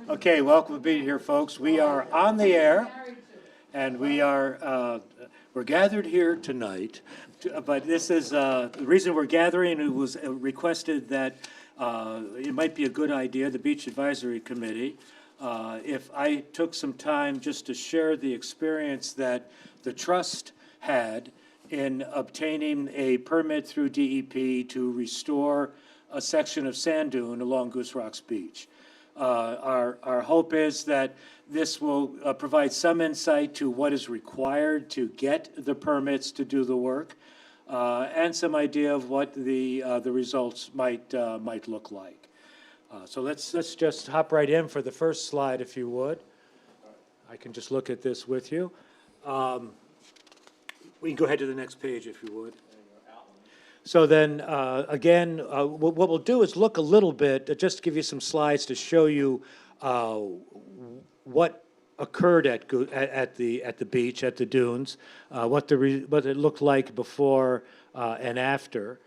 Okay, welcome to being here, folks. We are on the air, and we're gathered here tonight. But this is the reason we're gathering. It was requested that it might be a good idea, the Beach Advisory Committee, if I took some time just to share the experience that the trust had in obtaining a permit through DEP to restore a section of sand dune along Goose Rocks Beach. Our hope is that this will provide some insight to what is required to get the permits to do the work, and some idea of what the results might look like. So let's just hop right in for the first slide, if you would. I can just look at this with you. We can go ahead to the next page, if you would. So then, again, what we'll do is look a little bit, just to give you some slides to show you what occurred at the beach, at the dunes, what it looked like before and after.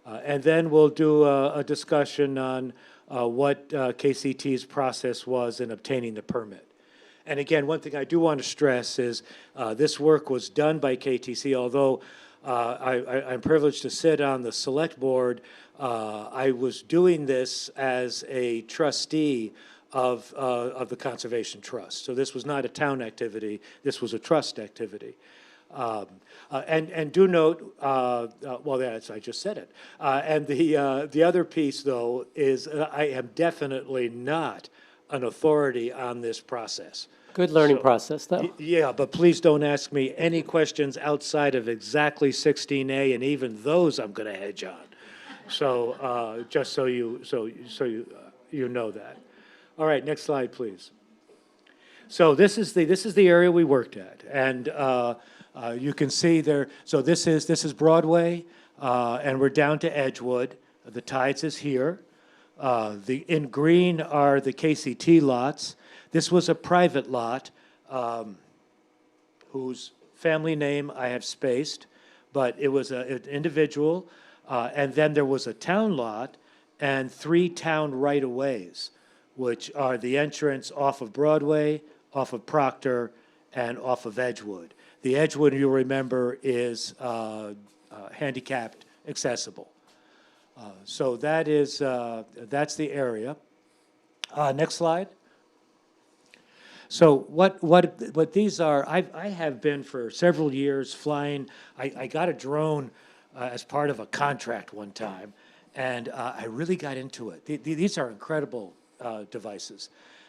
And then we'll do a discussion on what KCT's process was in obtaining the permit. And again, one thing I do want to stress is this work was done by KTC, although I'm privileged to sit on the select board. I was doing this as a trustee of the Conservation Trust. So this was not a town activity. This was a trust activity. And do note, well, that's, I just said it. And the other piece, though, is I am definitely not an authority on this process. Good learning process, though. Yeah, but please don't ask me any questions outside of exactly 16A, and even those I'm going to hedge on. So just so you know that. All right, next slide, please. So this is the area we worked at, and you can see there. So this is Broadway, and we're down to Edgewood. The Tides is here. In green are the KCT lots. This was a private lot whose family name I have spaced, but it was an individual, and then there was a town lot and 3 town right-of-ways, which are the entrance off of Broadway, off of Proctor, and off of Edgewood. The Edgewood, you'll remember, is handicapped accessible. So that's the area. Next slide. So what these are, I have been for several years flying. I got a drone as part of a contract one time, and I really got into it. These are incredible devices.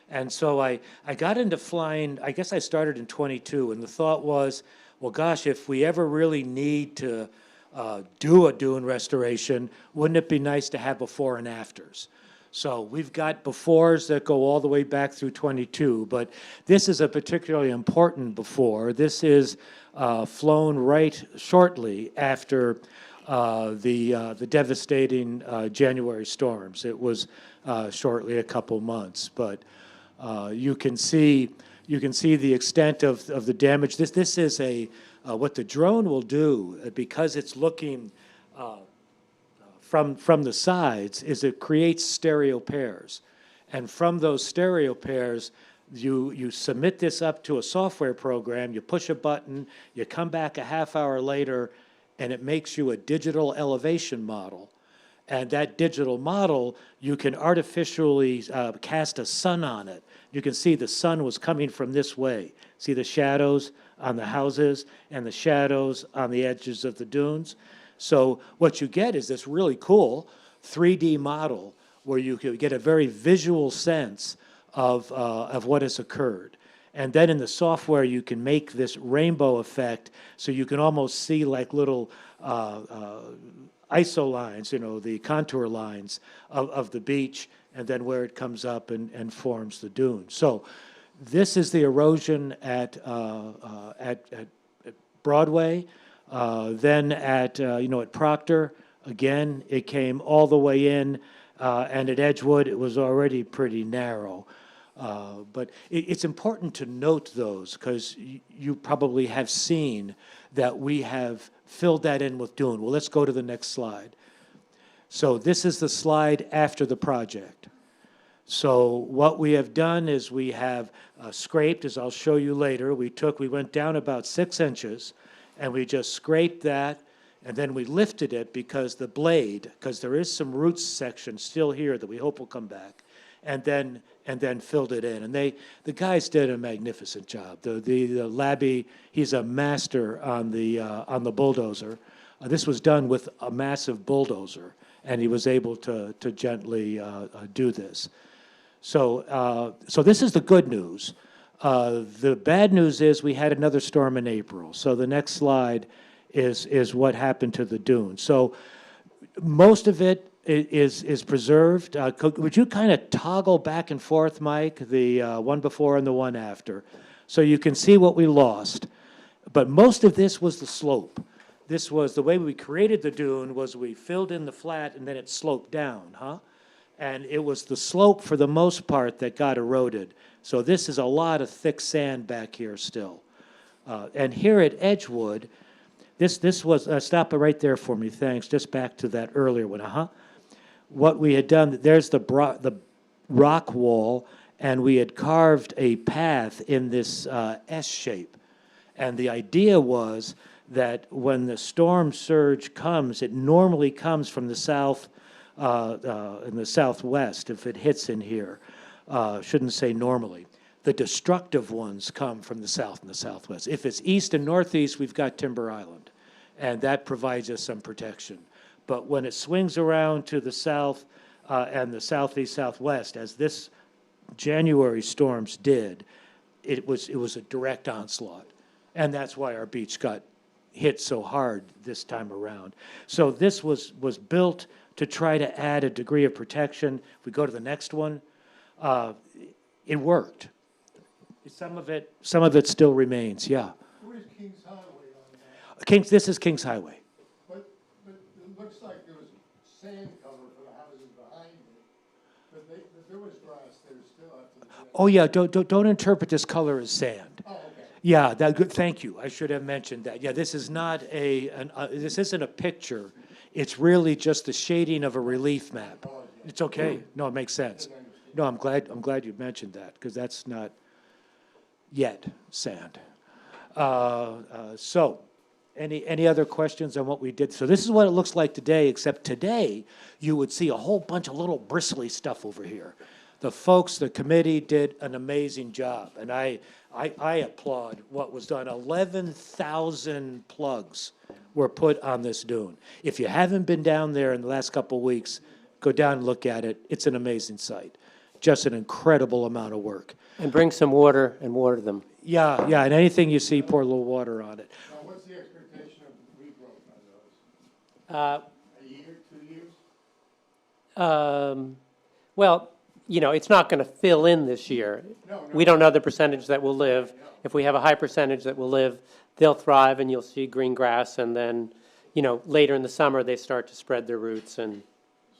And so I got into flying. I guess I started in 22, and the thought was, well, gosh, if we ever really need to do a dune restoration, wouldn't it be nice to have before and afters? So we've got befores that go all the way back through 22, but this is a particularly important before. This is flown right shortly after the devastating January storms. It was shortly a couple months, but you can see the extent of the damage. This is what the drone will do, because it's looking from the sides, is it creates stereo pairs. And from those stereo pairs, you submit this up to a software program, you push a button, you come back a half hour later, and it makes you a digital elevation model. And that digital model, you can artificially cast a sun on it. You can see the sun was coming from this way. See the shadows on the houses and the shadows on the edges of the dunes? So what you get is this really cool 3D model where you can get a very visual sense of what has occurred. And then in the software, you can make this rainbow effect, so you can almost see like little iso lines, the contour lines of the beach, and then where it comes up and forms the dune. So this is the erosion at Broadway. Then at Proctor, again, it came all the way in, and at Edgewood, it was already pretty narrow. But it's important to note those, because you probably have seen that we have filled that in with dune. Well, let's go to the next slide. So this is the slide after the project. So what we have done is we have scraped, as I'll show you later, we went down about 6 inches, and we just scraped that, and then we lifted it because because there is some root section still here that we hope will come back, and then filled it in. And the guys did a magnificent job. The Labby, he's a master on the bulldozer. This was done with a massive bulldozer, and he was able to gently do this. So this is the good news. The bad news is we had another storm in April. So the next slide is what happened to the dune. So most of it is preserved. Would you kind of toggle back and forth, Mike, the one before and the one after, so you can see what we lost? But most of this was the slope. This was the way we created the dune, was we filled in the flat and then it sloped down, And it was the slope for the most part that got eroded. So this is a lot of thick sand back here still. And here at Edgewood, this was, stop it right there for me, thanks, just back to that earlier one, What we had done, there's the rock wall, and we had carved a path in this S shape. And the idea was that when the storm surge comes, it normally comes from the south, in the southwest, if it hits in here. Shouldn't say normally. The destructive ones come from the south and the southwest. If it's east and northeast, we've got Timber Island, and that provides us some protection. But when it swings around to the south and the southeast, southwest, as this January storms did, it was a direct onslaught. And that's why our beach got hit so hard this time around. So this was built to try to add a degree of protection. If we go to the next one, it worked. Some of it still remains, yeah. Where's Kings Highway on that? This is Kings Highway. But it looks like there was sand cover for the houses behind it, but there was grass there still after the dam. Oh yeah, don't interpret this color as sand. Oh, okay. Yeah, thank you. I should have mentioned that. Yeah, this is not this isn't a picture. It's really just the shading of a relief map. It's okay. No, it makes sense. No, I'm glad you mentioned that, because that's not yet sand. So, any other questions on what we did? So this is what it looks like today, except today you would see a whole bunch of little bristly stuff over here. The folks, the committee did an amazing job, and I applaud what was done. 11,000 plugs were put on this dune. If you haven't been down there in the last couple of weeks, go down and look at it. It's an amazing site. Just an incredible amount of work. And bring some water and water them. Yeah, and anything you see, pour a little water on it. Now, what's the expectation of regrowth on those? A year, 2 years? Well, it's not going to fill in this year. No. We don't know the percentage that will live. If we have a high percentage that will live, they'll thrive, and you'll see green grass, and then, later in the summer, they start to spread their roots. And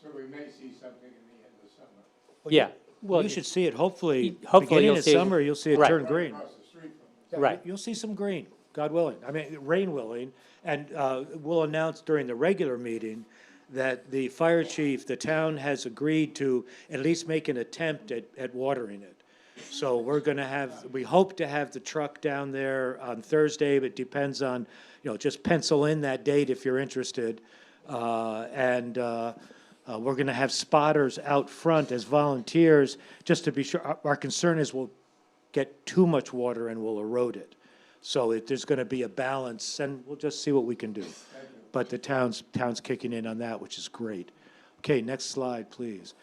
So we may see something in the end of summer. yeah. Well, you should see it, hopefully Hopefully beginning you'll of see it. summer, you'll see it Right. turn green. Across the street from us. Yeah, Right. You'll see some green, God willing. I mean, rain willing. And we'll announce during the regular meeting that the fire chief, the town has agreed to at least make an attempt at watering it. So we're going to we hope to have the truck down there on Thursday, but it depends on, just pencil in that date if you're interested. We're going to have spotters out front as volunteers, just to be sure. Our concern is we'll get too much water and we'll erode it. So there's going to be a balance, and we'll just see what we can do. But the town's kicking in on that, which is great. Okay, next slide, please.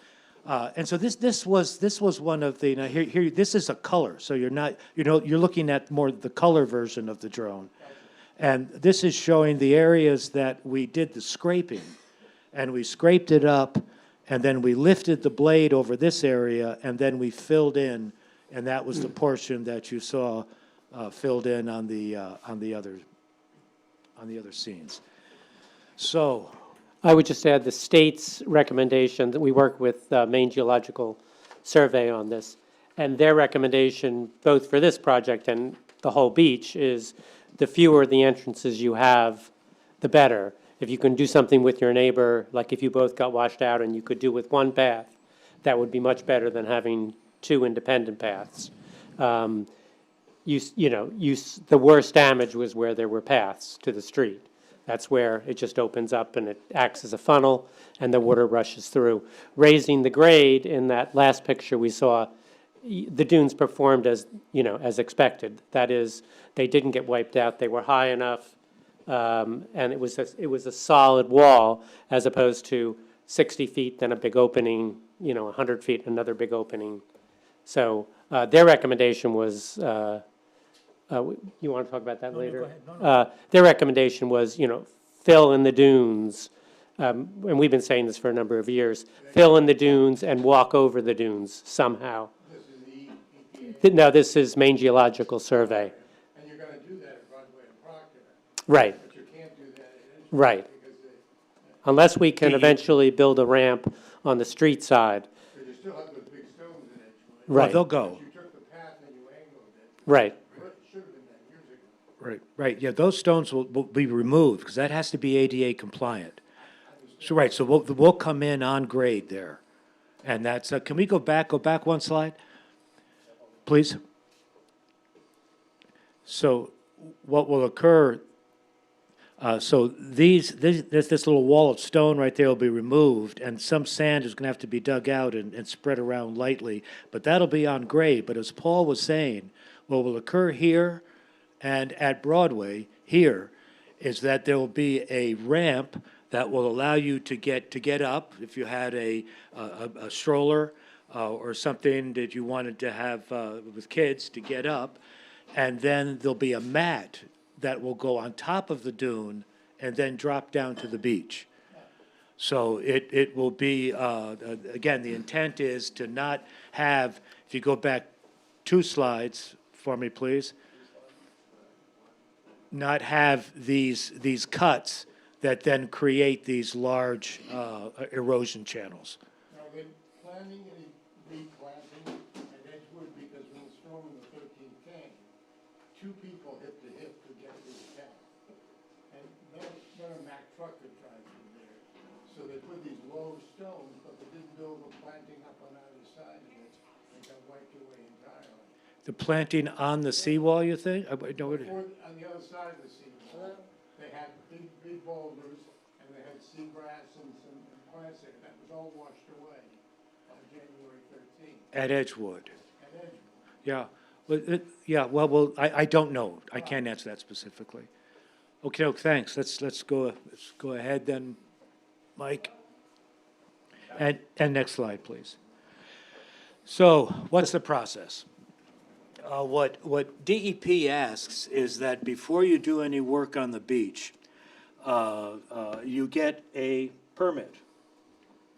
And so this was one of the, now here this is a color, so you're looking at more the color version of the drone. And this is showing the areas that we did the scraping, and we scraped it up, and then we lifted the blade over this area, and then we filled in, and that was the portion that you saw filled in on the other scenes. So, I would just add the state's recommendation that we work with Maine Geological Survey on this, and their recommendation, both for this project and the whole beach, is the fewer the entrances you have, the better. If you can do something with your neighbor, like if you both got washed out and you could do with one path, that would be much better than having two independent paths. The worst damage was where there were paths to the street. That's where it just opens up and it acts as a funnel and the water rushes through. Raising the grade, in that last picture we saw, the dunes performed as expected. That is, they didn't get wiped out. They were high enough, and it was a solid wall, as opposed to 60 feet, then a big opening, 100 feet, another big opening. So their recommendation was, you want to talk about that later? go ahead. No. Their recommendation was, fill in the dunes, and we've been saying this for a number of years, fill in the dunes and walk over the dunes somehow. This is the EPA, No, this is Maine Geological Survey. and you're gonna do that at Broadway and Proctor, Right, but you can't do that at Edgewood. right. Because Unless we can eventually build a ramp on the street side. you still have those big stones in Edgewood. Well, Right, they'll go. But you took the path and you angled it. right. It should have been done years ago. Right, right, yeah, those stones will be removed, because that has to be ADA compliant. So, right, so we'll come in on grade there. And that's, can we go back one slide? Please? So what will occur, so this little wall of stone right there will be removed, and some sand is gonna have to be dug out and spread around lightly, but that'll be on grade. But as Paul was saying, what will occur here and at Broadway here is that there will be a ramp that will allow you to get up if you had a stroller or something that you wanted to have with kids to get up. And then there'll be a mat that will go on top of the dune and then drop down to the beach. So it will be, again, the intent is to not have, if you go back 2 slides for me, please, not have these cuts that then create these large erosion channels. Now, then, planning any replanting at Edgewood, because when the storm in the 13th came, 2 people hip to hip to get through the town. And then a Mack truck could drive through there. So they put these low stones, but they didn't build a planting up on either side of it, and got wiped away entirely. The planting on the seawall, you think? No, Or on the other side of the seawall, they had big boulders, and they had seagrass and some plants there. That was all washed away on January 13th at Edgewood. at Edgewood. Yeah, well, I don't know. I can't answer that specifically. Okay, thanks. Let's go ahead then, Mike. And next slide, please. So what's the process? What DEP asks is that before you do any work on the beach, you get a permit,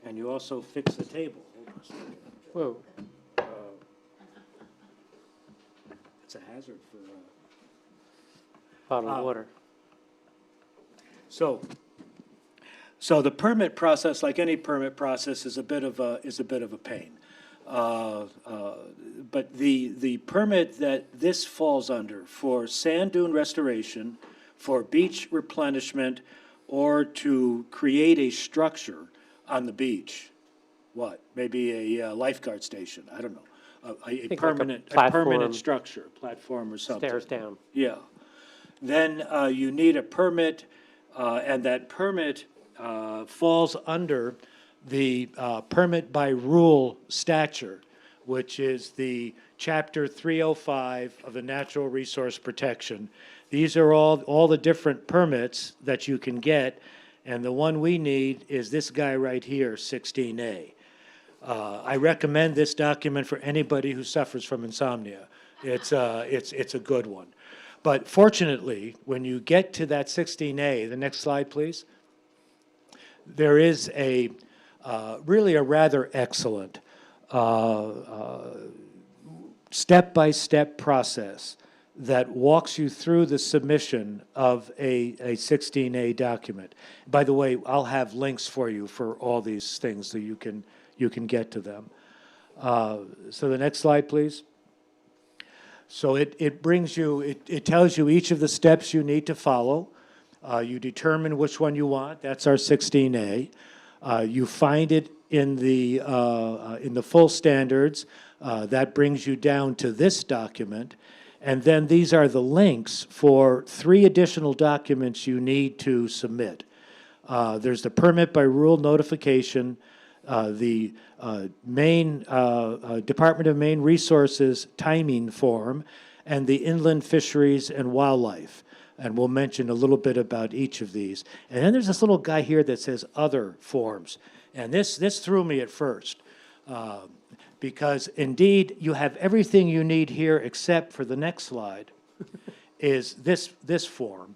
and you also fix the table. Hold on a second. Whoa, It's a hazard for, bottled water. So the permit process, like any permit process, is a bit of a pain. But the permit that this falls under for sand dune restoration, for beach replenishment, or to create a structure on the beach, maybe a lifeguard station, I don't know, a like a permanent platform. structure, platform or something. Stairs down. Yeah. Then you need a permit, and that permit falls under the permit by rule stature, which is the Chapter 305 of the Natural Resource Protection. These are all the different permits that you can get, and the one we need is this guy right here, 16A. I recommend this document for anybody who suffers from insomnia. It's a good one. But fortunately, when you get to that 16A, the next slide, please, there is really a rather excellent step-by-step process that walks you through the submission of a 16A document. By the way, I'll have links for you for all these things so you can get to them. So the next slide, please. So it brings you, it tells you each of the steps you need to follow. You determine which one you want. That's our 16A. You find it in the full standards. That brings you down to this document. And then these are the links for 3 additional documents you need to submit. There's the permit by rule notification, the Maine Department of Maine Resources timing form, and the Inland Fisheries and Wildlife. And we'll mention a little bit about each of these. And then there's this little guy here that says other forms. And this threw me at first. Because indeed, you have everything you need here except for the next slide, is this form.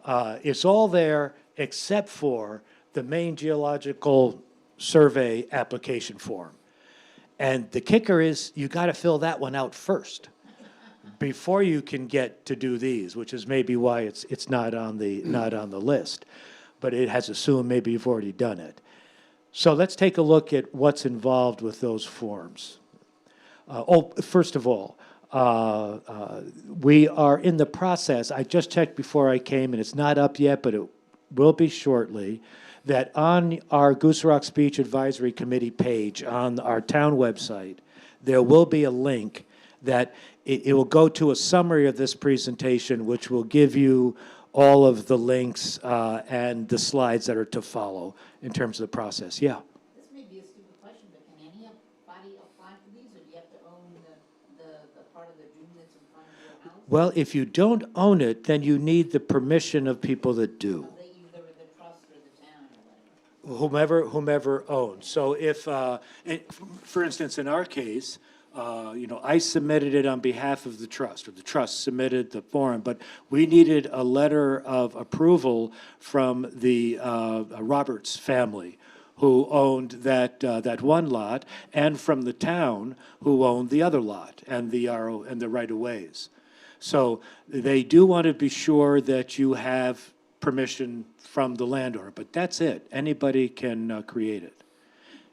It's all there except for the Maine Geological Survey application form. And the kicker is you got to fill that one out first before you can get to do these, which is maybe why it's not on the list. But it has assumed maybe you've already done it. So let's take a look at what's involved with those forms. First of all, we are in the process, I just checked before I came, and it's not up yet, but it will be shortly, that on our Goose Rock Beach Advisory Committee page on our town website, there will be a link that it will go to a summary of this presentation, which will give you all of the links and the slides that are to follow in terms of the process. Yeah. This may be a stupid question, but can anybody apply for these, or do you have to own the part of the dune that's in front of your house? Well, if you don't own it, then you need the permission of people that do. They either the trust or the town or whatever. Whomever owns. So if, for instance, in our case, I submitted it on behalf of the trust, or the trust submitted the form, but we needed a letter of approval from the Roberts family, who owned that one lot, and from the town, who owned the other lot, and the right-of-ways. So they do want to be sure that you have permission from the landowner, but that's it. Anybody can create it.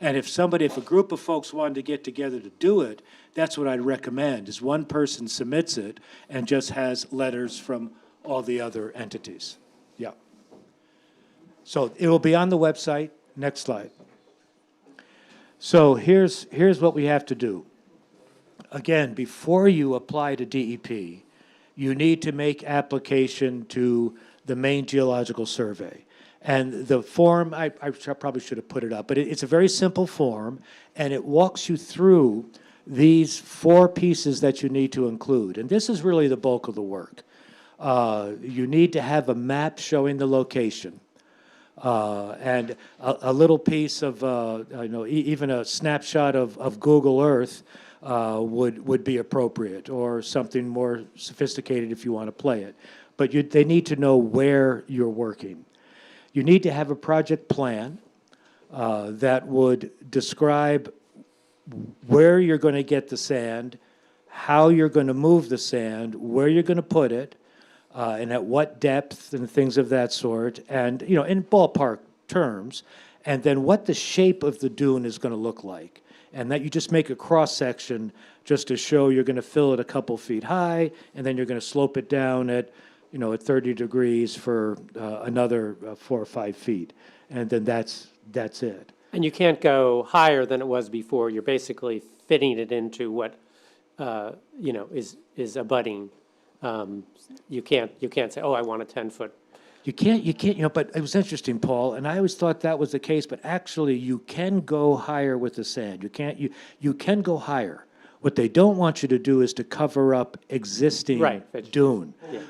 And if a group of folks wanted to get together to do it, that's what I'd recommend, is one person submits it and just has letters from all the other entities. Yeah. So it will be on the website. Next slide. So here's what we have to do. Again, before you apply to DEP, you need to make application to the Maine Geological Survey. And the form, I probably should have put it up, but it's a very simple form, and it walks you through these 4 pieces that you need to include. And this is really the bulk of the work. You need to have a map showing the location, and a little piece of, even a snapshot of Google Earth would be appropriate, or something more sophisticated if you want to play it. But they need to know where you're working. You need to have a project plan that would describe where you're going to get the sand, how you're going to move the sand, where you're going to put it, and at what depth, and things of that sort, and in ballpark terms, and then what the shape of the dune is going to look like. And that you just make a cross section just to show you're going to fill it a couple feet high, and then you're going to slope it down at 30 degrees for another 4 or 5 feet. And then that's it. And you can't go higher than it was before. You're basically fitting it into what, is abutting. You can't say, oh, I want a 10-foot. You can't, but it was interesting, Paul, and I always thought that was the case, but actually you can go higher with the sand. You can go higher. What they don't want you to do is to cover up existing dune. Yeah.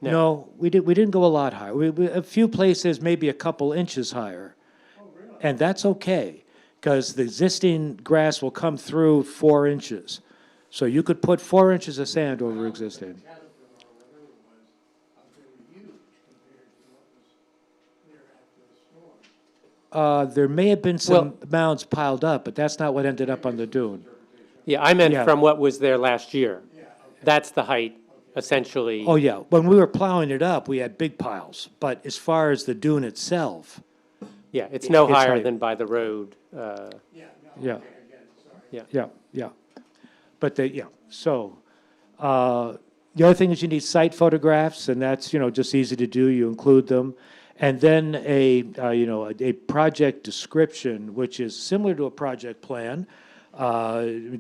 No, we didn't go a lot higher. A few places, maybe a couple inches higher. Oh, really? And that's okay, because the existing grass will come through 4 inches. So you could put 4 inches of sand over existing. Caterpillar, whatever it was, very huge compared to what was there after the storm. There may have been some mounds piled up, but that's not what ended up on the dune. Yeah, I meant Yeah. from what was there last year. Yeah, okay. That's the height, essentially. Oh, yeah. When we were plowing it up, we had big piles. But as far as the dune itself, Yeah, it's no It's higher high. than by the road. Yeah, no, Yeah. okay, I get it, sorry. yeah. But so, the other thing is you need site photographs, and that's, just easy to do. You include them. and then a project description, which is similar to a project plan,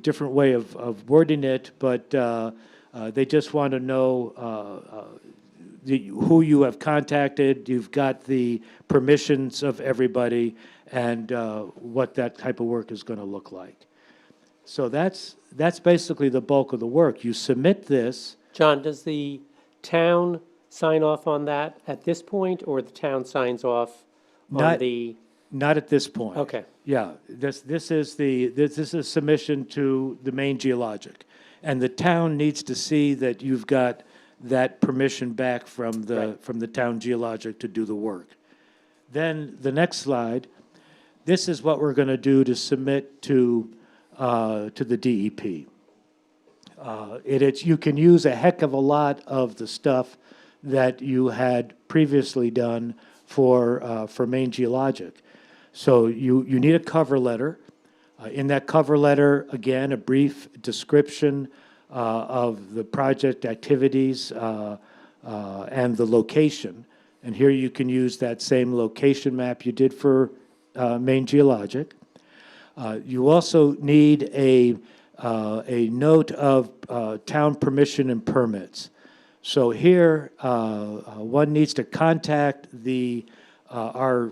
different way of wording it, but they just want to know who you have contacted, you've got the permissions of everybody, and what that type of work is going to look like. So that's basically the bulk of the work. You submit this. John, does the town sign off on that at this point, or the town signs off on Not- the? Not at this point. Okay. Yeah, this is a submission to the Maine Geologic, and the town needs to see that you've got that permission back from the town geologic to do the work. Then the next slide, this is what we're going to do to submit to the DEP. You can use a heck of a lot of the stuff that you had previously done for Maine Geologic. So you need a cover letter. In that cover letter, again, a brief description of the project activities and the location. And here you can use that same location map you did for Maine Geologic. You also need a note of town permission and permits. So here, one needs to contact our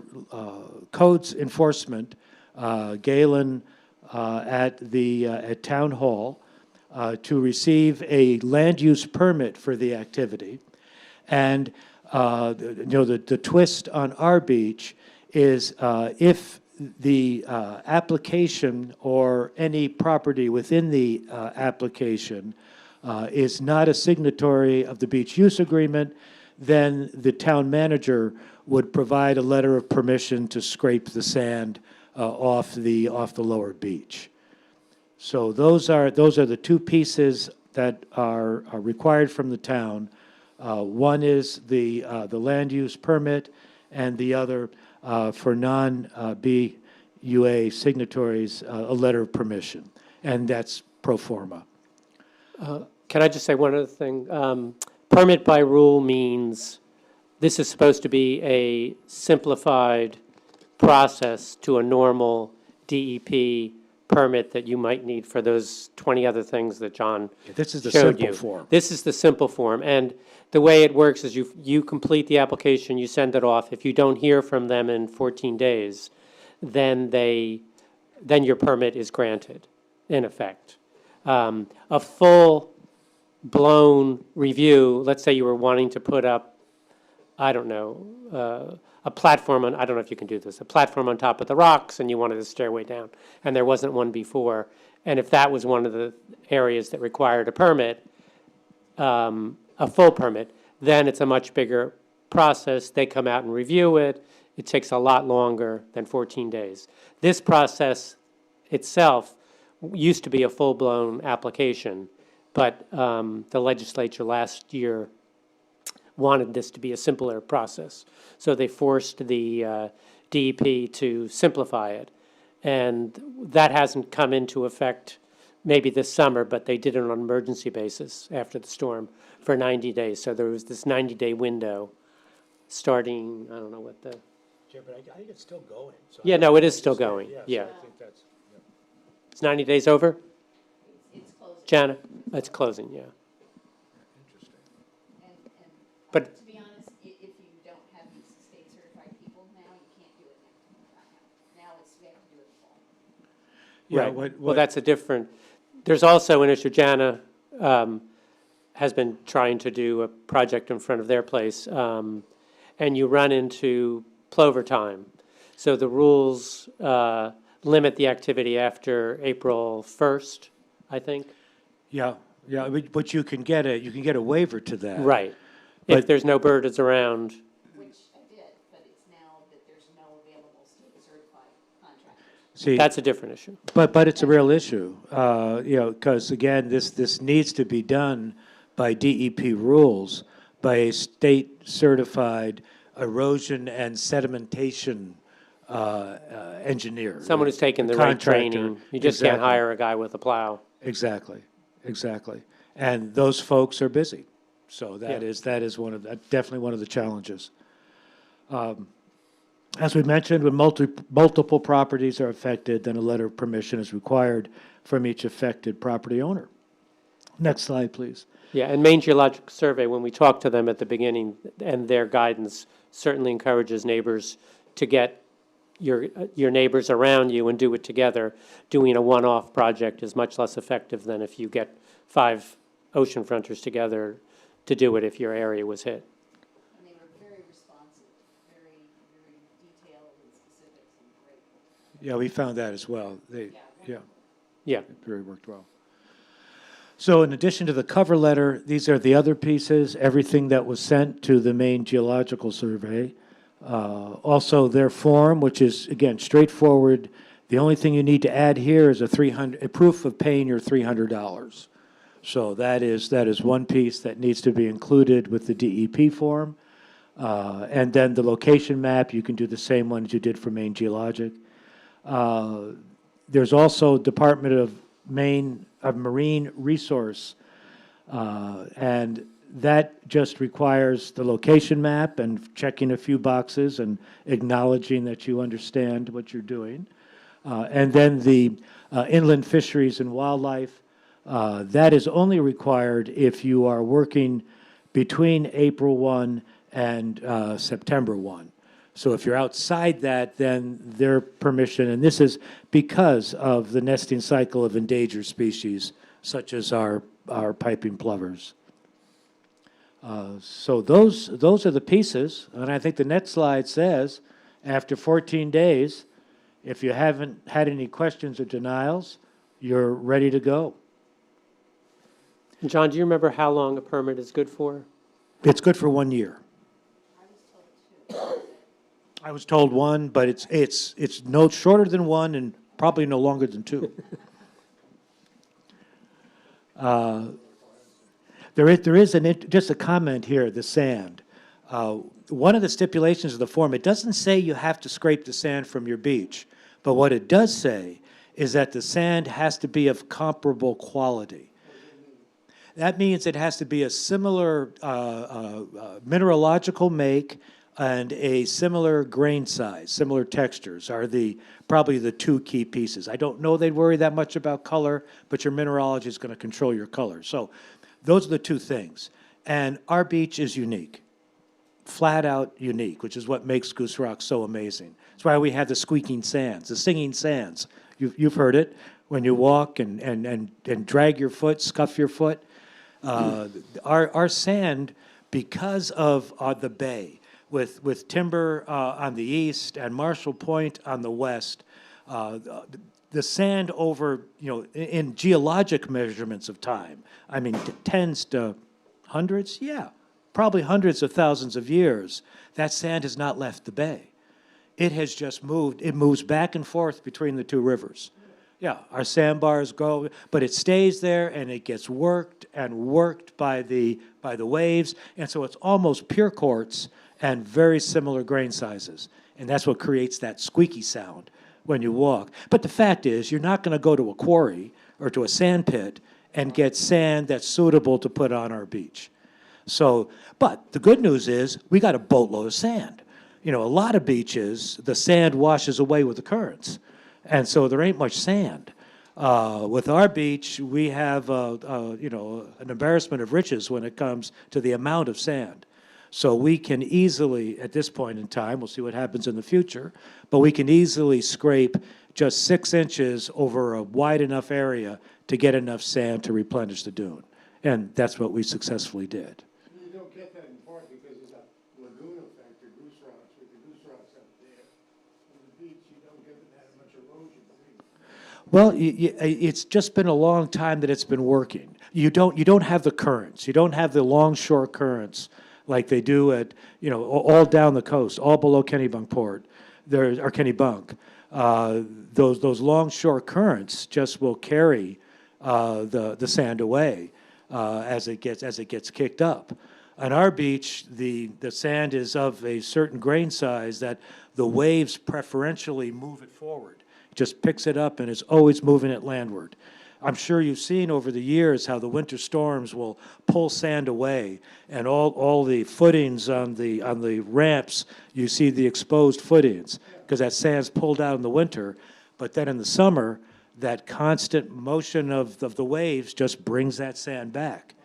codes enforcement, Galen, at Town Hall, to receive a land use permit for the activity. And the twist on our beach is if the application or any property within the application is not a signatory of the beach use agreement, then the town manager would provide a letter of permission to scrape the sand off the lower beach. So those are the two pieces that are required from the town. One is the land use permit, and the other for non-BUA signatories, a letter of permission, and that's pro forma. Can I just say one other thing? Permit by rule means this is supposed to be a simplified process to a normal DEP permit that you might need for those 20 other things that John This is the showed simple you. form. This is the simple form, and the way it works is you complete the application, you send it off. If you don't hear from them in 14 days, then your permit is granted, in effect. A full-blown review, let's say you were wanting to put up, I don't know, a platform on, I don't know if you can do this, a platform on top of the rocks, and you wanted a stairway down, and there wasn't one before. And if that was one of the areas that required a permit, a full permit, then it's a much bigger process. They come out and review it. It takes a lot longer than 14 days. This process itself used to be a full-blown application, but the legislature last year wanted this to be a simpler process. So they forced the DEP to simplify it. And that hasn't come into effect maybe this summer, but they did it on an emergency basis after the storm for 90 days. So there was this 90-day window starting, I don't know what the... Yeah, but I think it's still going. So Yeah, no, it is still going, yeah. I think that's, It's 90 days over? It's closing. Jana? It's closing, yeah. interesting. And But- to be honest, if you don't have these state certified people now, you can't do it now. Now it's, we have to do it in fall. Yeah, Right. Well, that's a different, there's also an issue, Jana has been trying to do a project in front of their place, and you run into plover time. So the rules limit the activity after April 1st, I think. Yeah, but you can get a waiver to that. Right. But- If there's no birds around, Which I did, but it's now that there's no available state certified contractors. See, that's a different issue. but it's a real issue, because again, this needs to be done by DEP rules, by a state certified erosion and sedimentation engineer. Someone who's taken the right contractor. training. You just can't Exactly. hire a guy with a plow. Exactly. And those folks are busy. So Yeah. that is definitely one of the challenges. As we mentioned, when multiple properties are affected, then a letter of permission is required from each affected property owner. Next slide, please. Yeah, and Maine Geological Survey, when we talked to them at the beginning, and their guidance certainly encourages neighbors to get your neighbors around you and do it together. Doing a one-off project is much less effective than if you get 5 oceanfronters together to do it if your area was hit. And they were very responsive, very, very detailed and specific and great. Yeah, we found that as well. Yeah, Yeah. it really worked well. So in addition to the cover letter, these are the other pieces, everything that was sent to the Maine Geological Survey. Also their form, which is, again, straightforward. The only thing you need to add here is a proof of paying your $300. So that is one piece that needs to be included with the DEP form. And then the location map, you can do the same one as you did for Maine Geologic. There's also Department of Marine Resource, and that just requires the location map and checking a few boxes and acknowledging that you understand what you're doing. And then the Inland Fisheries and Wildlife, that is only required if you are working between April 1 and September 1. So if you're outside that, then their permission, and this is because of the nesting cycle of endangered species, such as our piping plovers. So those are the pieces, and I think the next slide says, after 14 days, if you haven't had any questions or denials, you're ready to go. John, do you remember how long a permit is good for? It's good for 1 year. I was told 1, but it's no shorter than 1 and probably no longer than 2. There is just a comment here, the sand. One of the stipulations of the form, it doesn't say you have to scrape the sand from your beach, but what it does say is that the sand has to be of comparable quality. That means it has to be a similar mineralogical make and a similar grain size, similar textures are probably the 2 key pieces. I don't know they'd worry that much about color, but your mineralogy is going to control your color. So those are the 2 things. And our beach is unique, flat out unique, which is what makes Goose Rock so amazing. That's why we have the squeaking sands, the singing sands. You've heard it when you walk and drag your foot, scuff your foot. Our sand, because of the bay, with timber on the east and Marshall Point on the west, the sand over, in geologic measurements of time, I mean, tens to hundreds, yeah, probably hundreds of thousands of years, that sand has not left the bay. It has just moved. It moves back and forth between the 2 rivers. Yeah, our sandbars go, but it stays there and it gets worked and worked by the waves, and so it's almost pure quartz and very similar grain sizes, and that's what creates that squeaky sound when you walk. But the fact is, you're not going to go to a quarry or to a sand pit and get sand that's suitable to put on our beach. So, but the good news is we got a boatload of sand. A lot of beaches, the sand washes away with the currents, and so there ain't much sand. With our beach, we have, an embarrassment of riches when it comes to the amount of sand. So we can easily, at this point in time, we'll see what happens in the future, but we can easily scrape just 6 inches over a wide enough area to get enough sand to replenish the dune. And that's what we successfully did. You don't get that in part because of that lagoon effect, the goose rocks, with the goose rocks up there. On the beach, you don't get that much erosion. Well, it's just been a long time that it's been working. You don't have the currents. You don't have the longshore currents like they do at, all down the coast, all below Kennebunkport, or Kennebunk. Those longshore currents just will carry the sand away as it gets kicked up. On our beach, the sand is of a certain grain size that the waves preferentially move it forward. It just picks it up and is always moving it landward. I'm sure you've seen over the years how the winter storms will pull sand away, and all the footings on the ramps, you see the exposed footings, because that sand's pulled out in the winter. But then in the summer, that constant motion of the waves just brings that sand back.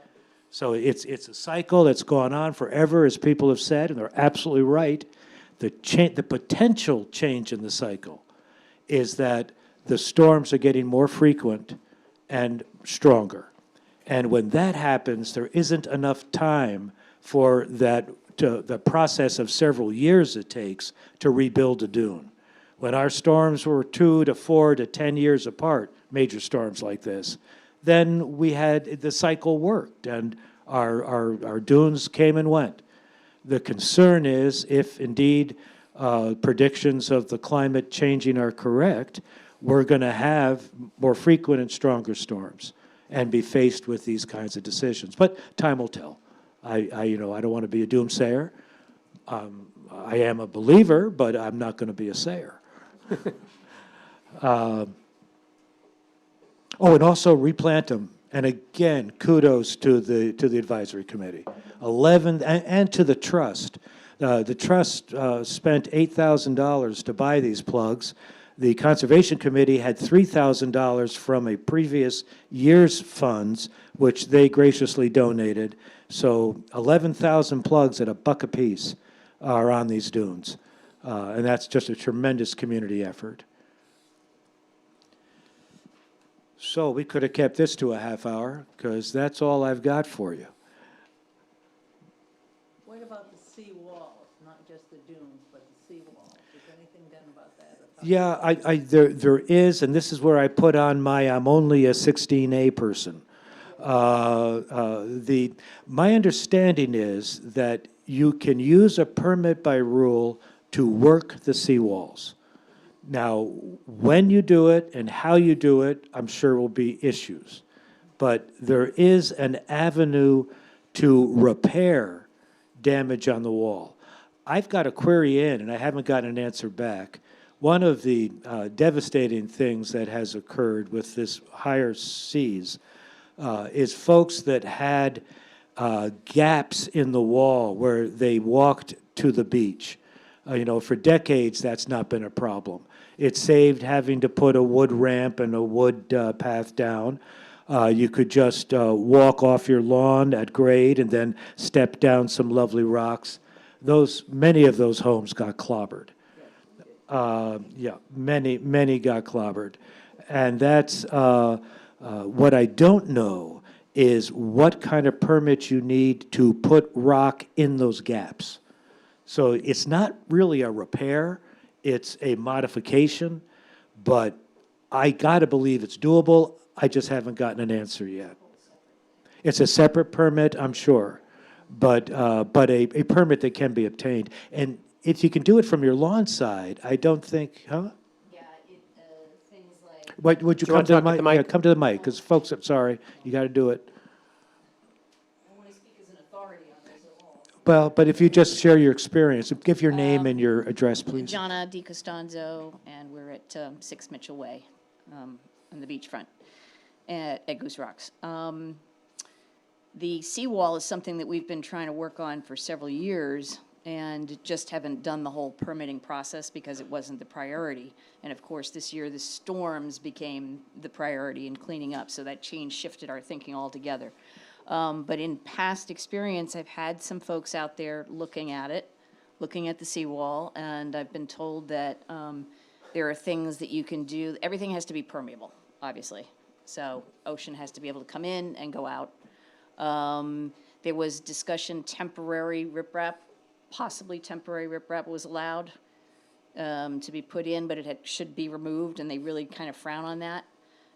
So it's a cycle that's gone on forever, as people have said, and they're absolutely right. The potential change in the cycle is that the storms are getting more frequent and stronger. And when that happens, there isn't enough time for the process of several years it takes to rebuild a dune. When our storms were 2 to 4 to 10 years apart, major storms like this, then the cycle worked, and our dunes came and went. The concern is, if indeed predictions of the climate changing are correct, we're going to have more frequent and stronger storms and be faced with these kinds of decisions. But time will tell. I don't want to be a doomsayer. I am a believer, but I'm not going to be a sayer. And also replant them. And again, kudos to the advisory committee, 11, and to the trust. The trust spent $8,000 to buy these plugs. The Conservation Committee had $3,000 from a previous year's funds, which they graciously donated. So 11,000 plugs at $1 apiece are on these dunes. And that's just a tremendous community effort. So we could have kept this to a half hour, because that's all I've got for you. What about the sea walls, not just the dunes, but the sea walls? Is anything done about that? Yeah, there is, and this is where I put on I'm only a 16A person. My understanding is that you can use a permit by rule to work the seawalls. Now, when you do it and how you do it, I'm sure will be issues. But there is an avenue to repair damage on the wall. I've got a query in, and I haven't gotten an answer back. One of the devastating things that has occurred with this higher seas is folks that had gaps in the wall where they walked to the beach. For decades, that's not been a problem. It saved having to put a wood ramp and a wood path down. You could just walk off your lawn at grade and then step down some lovely rocks. Many of those homes got clobbered. Many got clobbered. And that's what I don't know is what kind of permit you need to put rock in those gaps. So it's not really a repair, it's a modification, but I gotta believe it's doable. I just haven't gotten an answer yet. It's a separate permit, I'm sure, but a permit that can be obtained. And if you can do it from your lawn side, I don't think, huh? Yeah, things like. Would you Do you come want to to the talk to mic? the mic? Yeah, come to the mic, because folks, I'm sorry, you gotta do it. I want to speak as an authority on this at all. Well, but if you just share your experience, give your name and your address, please. Jonna DiCostanzo, and we're at 6 Mitchell Way on the beachfront at Goose Rocks. The seawall is something that we've been trying to work on for several years and just haven't done the whole permitting process because it wasn't the priority. And of course, this year, the storms became the priority in cleaning up, so that change shifted our thinking altogether. But in past experience, I've had some folks out there looking at it, looking at the seawall, and I've been told that there are things that you can do. Everything has to be permeable, obviously. So ocean has to be able to come in and go out. There was discussion, temporary riprap, possibly temporary riprap was allowed to be put in, but it should be removed, and they really kind of frown on that.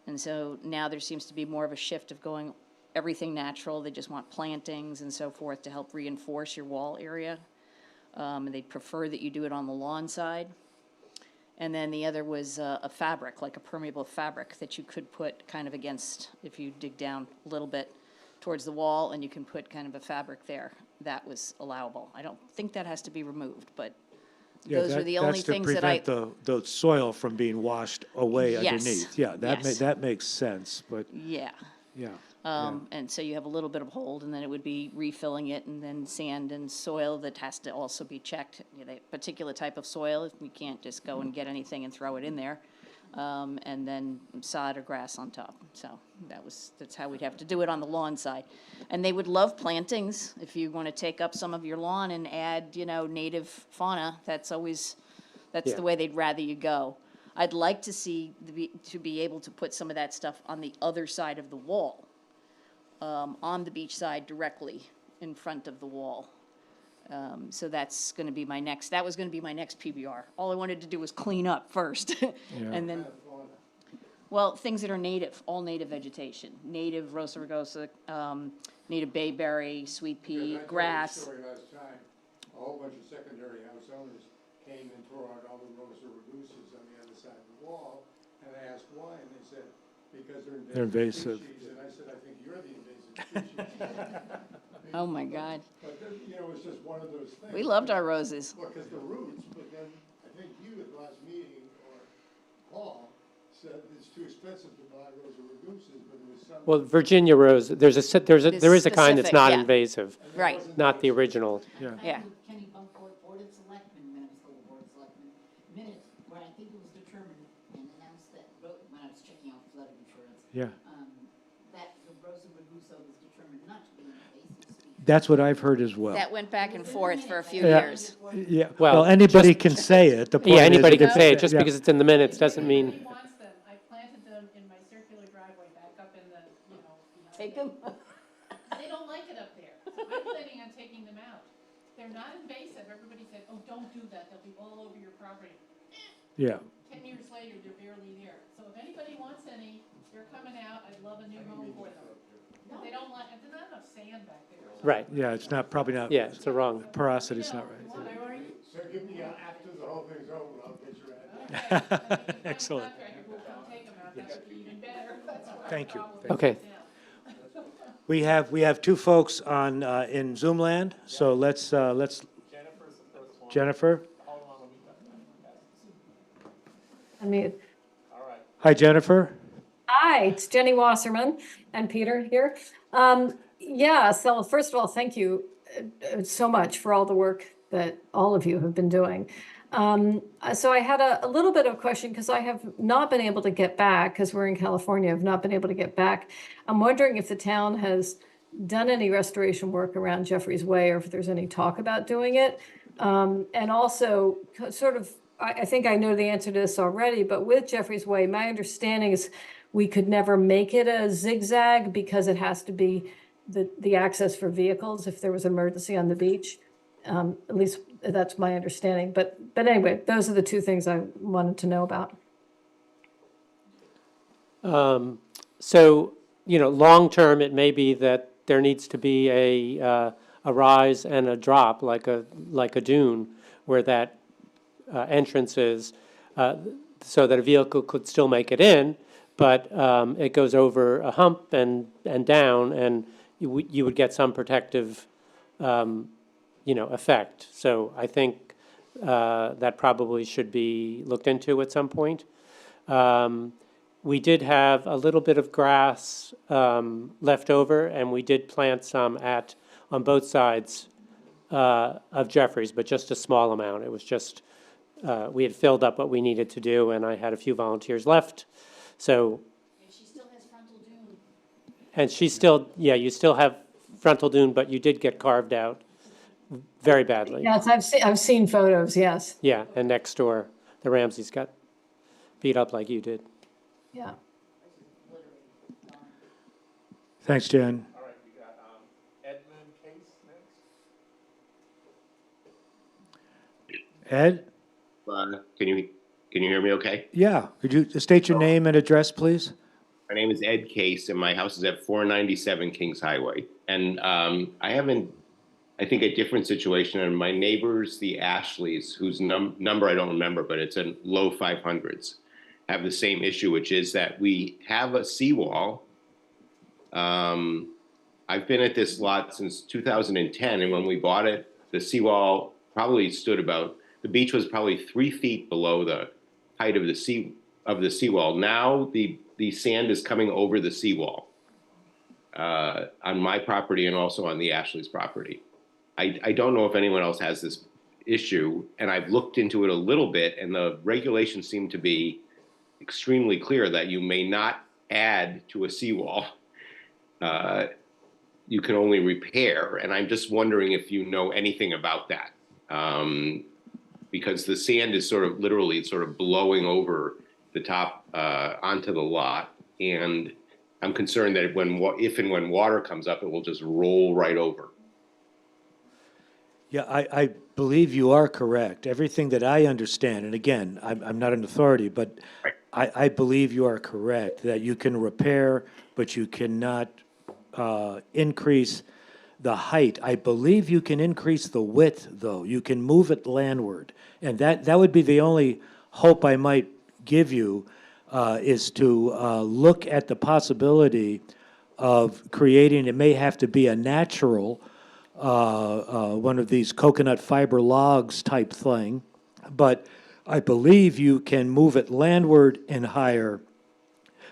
And so now there seems to be more of a shift of going everything natural. They just want plantings and so forth to help reinforce your wall area. And they'd prefer that you do it on the lawn side. And then the other was a fabric, like a permeable fabric that you could put kind of against, if you dig down a little bit towards the wall, and you can put kind of a fabric there. That was allowable. I don't think that has to be removed, but Yeah, Those are the only things that I. That's to prevent the soil from being washed away Yes, underneath. Yeah, yes. that makes sense, but, Yeah. yeah. And so you have a little bit of hold, and then it would be refilling it, and then sand and soil that has to also be checked. You know, the particular type of soil, you can't just go and get anything and throw it in there. And then sod or grass on top. So that's how we'd have to do it on the lawn side. And they would love plantings. If you want to take up some of your lawn and add, native fauna, that's Yeah. the way they'd rather you go. I'd like to see, to be able to put some of that stuff on the other side of the wall, on the beach side directly in front of the wall. So that's gonna be that was gonna be my next PBR. All I wanted to do was clean up first. And then, well, things that are native, all native vegetation, native Rosa rugosa, native bayberry, sweet pea, grass. I told you a story last time, a whole bunch of secondary house owners came and tore out all the Rosa rugousas on the other side of the wall, and I asked why, and they said, because they're invasive species, and I said, I think you're the invasive species. Oh, my God. But then, it's just one of those things. We loved our roses. Well, because the roots, but then, I think you at the last meeting, or Paul, said it's too expensive to buy Rosa rugousas, but there was some. Well, Virginia rose, there is a kind that's specific, not yeah. invasive, Right, not the original. Yeah. yeah. Kenny Bunkport, Board of Selectmen, Minnesota Board of Selectmen, minutes where I think it was determined and announced that, when I was checking out flood insurance, Yeah. that the Rosa rugosa was determined not to be an invasive species. That's what I've heard as well. That went back and forth for a few Yeah. years. Yeah, Well, well, anybody can say it. The point Yeah, is anybody can it's- say it, just yeah. because it's in the minutes doesn't If mean, anybody wants them, I planted them in my circular driveway back up in the, behind Take it. them? They don't like it up there, so I'm planning on taking them out. They're not invasive, everybody said, oh, don't do that, they'll be all over your property. Yeah, 10 years later, they're barely there. So if anybody wants any, they're coming out, I'd love a new home for them. But they don't like, there's not enough sand back there. right, yeah, it's not, probably not. yeah, it's the wrong. Porosity's not right. So give me, after the whole thing's over, I'll get your address. Okay, and if you find a Excellent. contractor who will come take them out, that would be even better. That's what our Thank you. problem is Okay. now. We have two folks on, in Zoom land, so let's, Jennifer? Unmute. Hi, Jennifer. Hi, it's Jenny Wasserman and Peter here. Yeah, so first of all, thank you so much for all the work that all of you have been doing. So I had a little bit of a question because I have not been able to get back, because we're in California, I've not been able to get back. I'm wondering if the town has done any restoration work around Jeffrey's Way, or if there's any talk about doing it. And also, sort of, I think I know the answer to this already, but with Jeffrey's Way, my understanding is we could never make it a zigzag because it has to be the access for vehicles if there was an emergency on the beach. At least that's my understanding. But anyway, those are the two things I wanted to know about. So, long-term, it may be that there needs to be a rise and a drop, like a dune, where that entrance is, so that a vehicle could still make it in, but it goes over a hump and down, and you would get some protective, effect. So I think that probably should be looked into at some point. We did have a little bit of grass left over, and we did plant some on both sides of Jeffrey's, but just a small amount. It was just, we had filled up what we needed to do, and I had a few volunteers left. So, And she still has frontal dune. and she's still, yeah, you still have frontal dune, but you did get carved out very badly. Yes, I've seen photos, yes. Yeah, and next door, the Ramseys got beat up like you did. Yeah. Thanks, Jen. All right, we got Edmund Case next. Ed? Can you hear me okay? Yeah, could you state your name and address, please? My name is Ed Case, and my house is at 497 Kings Highway. And I think, a different situation. And my neighbors, the Ashleys, whose number I don't remember, but it's in low 500s, have the same issue, which is that we have a seawall. I've been at this lot since 2010, and when we bought it, the seawall probably stood about the beach was probably 3 feet below the height of the seawall. Now the sand is coming over the seawall on my property and also on the Ashley's property. I don't know if anyone else has this issue, and I've looked into it a little bit, and the regulations seem to be extremely clear that you may not add to a seawall. You can only repair, and I'm just wondering if you know anything about that. Because the sand is sort of literally sort of blowing over the top onto the lot, and I'm concerned that if and when water comes up, it will just roll right over. Yeah, I believe you are correct. Everything that I understand, and again, I'm not an authority, but Right. I believe you are correct, that you can repair, but you cannot increase the height. I believe you can increase the width, though. You can move it landward. And that would be the only hope I might give you, is to look at the possibility of creating, it may have to be a natural, one of these coconut fiber logs type thing, but I believe you can move it landward and higher,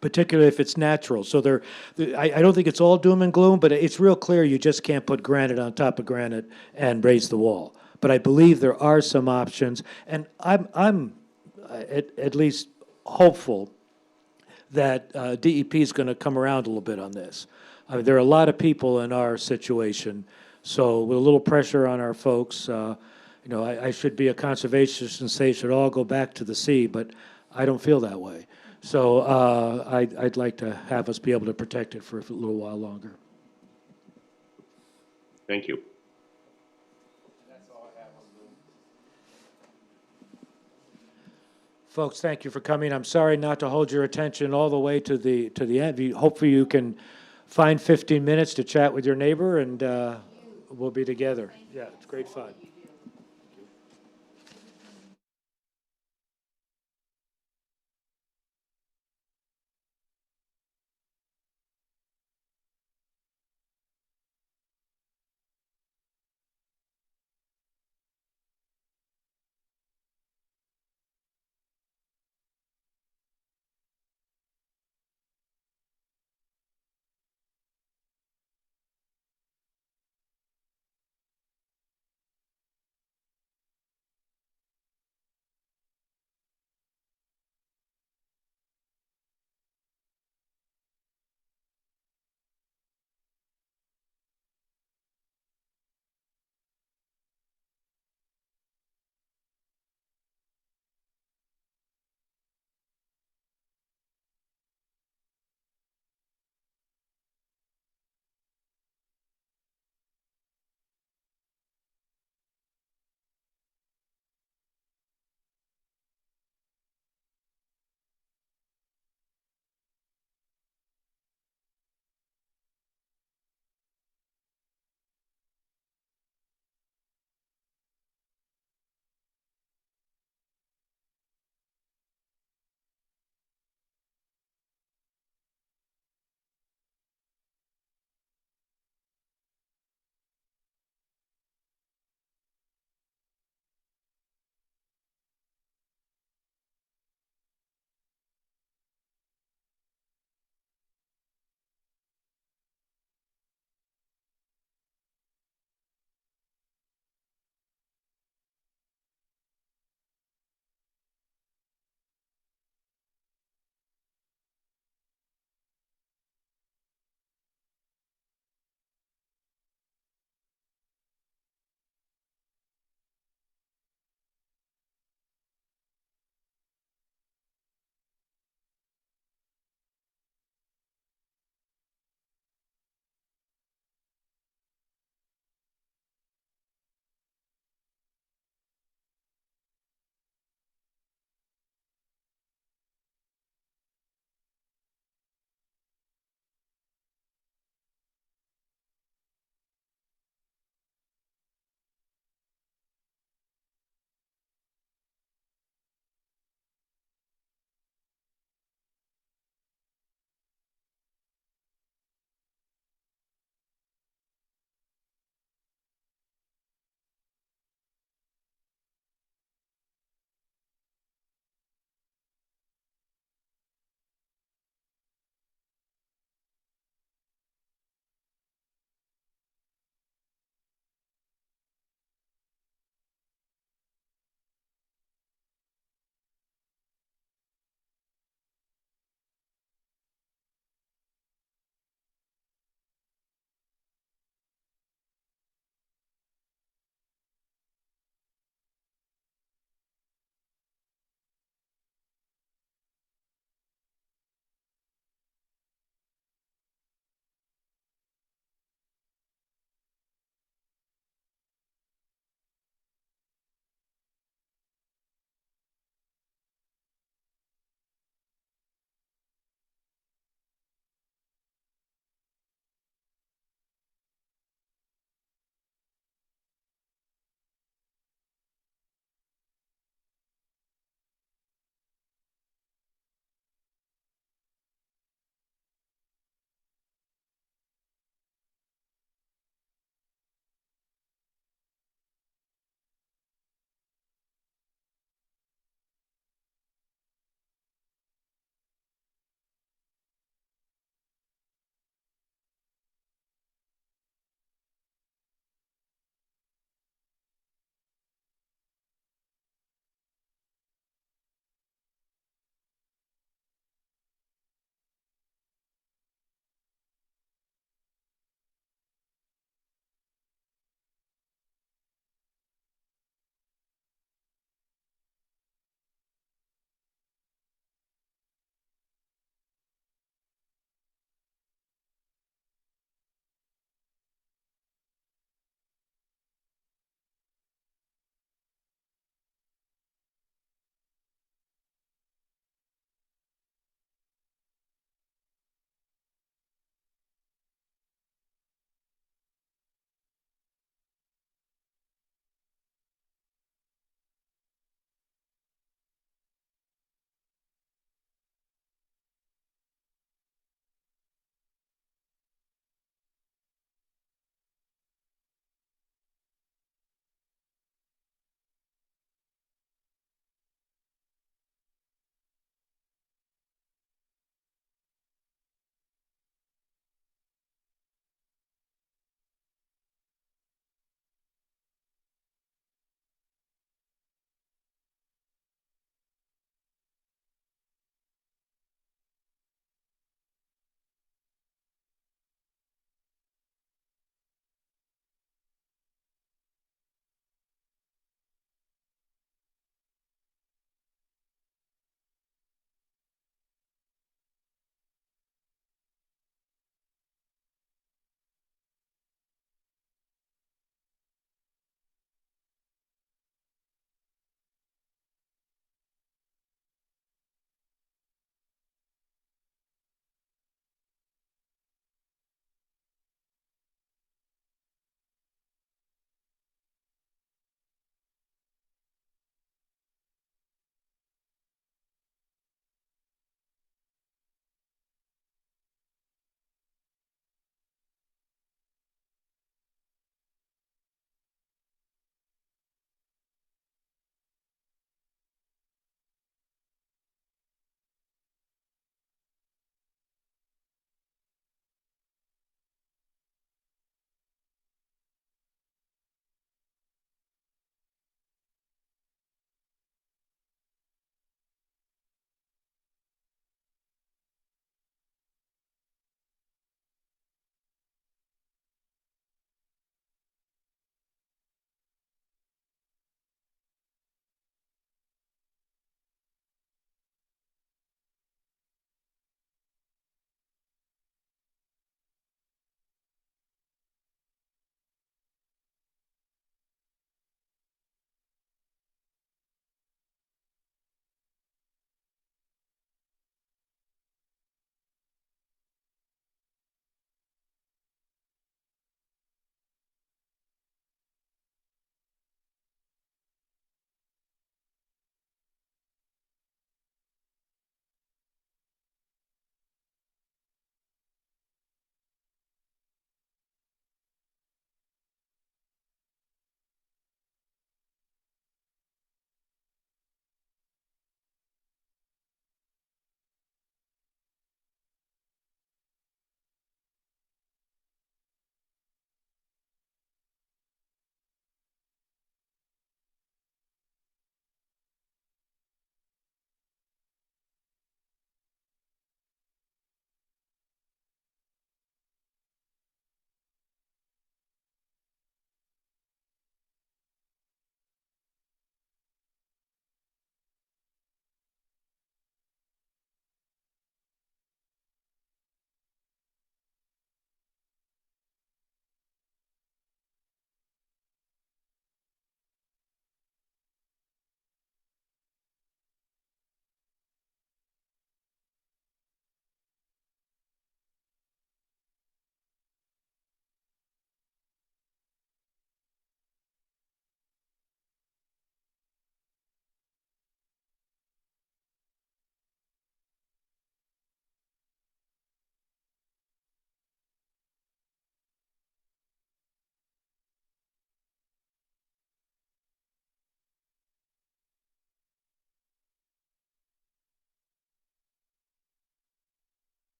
particularly if it's natural. So I don't think it's all doom and gloom, but it's real clear you just can't put granite on top of granite and raise the wall. But I believe there are some options, and I'm at least hopeful that DEP is going to come around a little bit on this. I mean, there are a lot of people in our situation, so with a little pressure on our folks, I should be a conservationist and say it should all go back to the sea, but I don't feel that way. So I'd like to have us be able to protect it for a little while longer. Thank you. Folks, thank you for coming. I'm sorry not to hold your attention all the way to the end. Hopefully you can find 15 minutes to chat with your neighbor, and we'll be together. Yeah, it's great fun.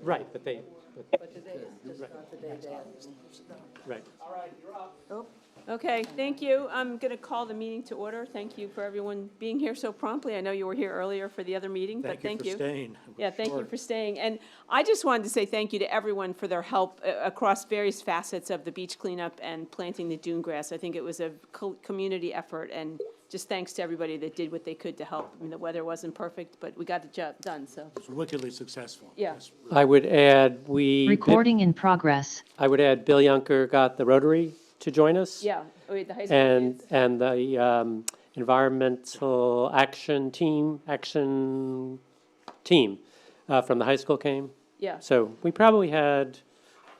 Right, but But today is just not the day they have. right. Okay, thank you. I'm going to call the meeting to order. Thank you for everyone being here so promptly. I know you were here earlier for the other meeting, but thank you. for staying. Yeah, thank you Sure. for staying. And I just wanted to say thank you to everyone for their help across various facets of the beach cleanup and planting the dune grass. I think it was a community effort, and just thanks to everybody that did what they could to help. I mean, the weather wasn't perfect, but we got the job done, so, It's wickedly successful. Yeah. Yes. I would add, Recording in progress. I would add Bill Yunker got the Rotary to join us. yeah. Oh, wait, the high school And, kids. and the environmental action team from the high school came. Yeah, So we probably had,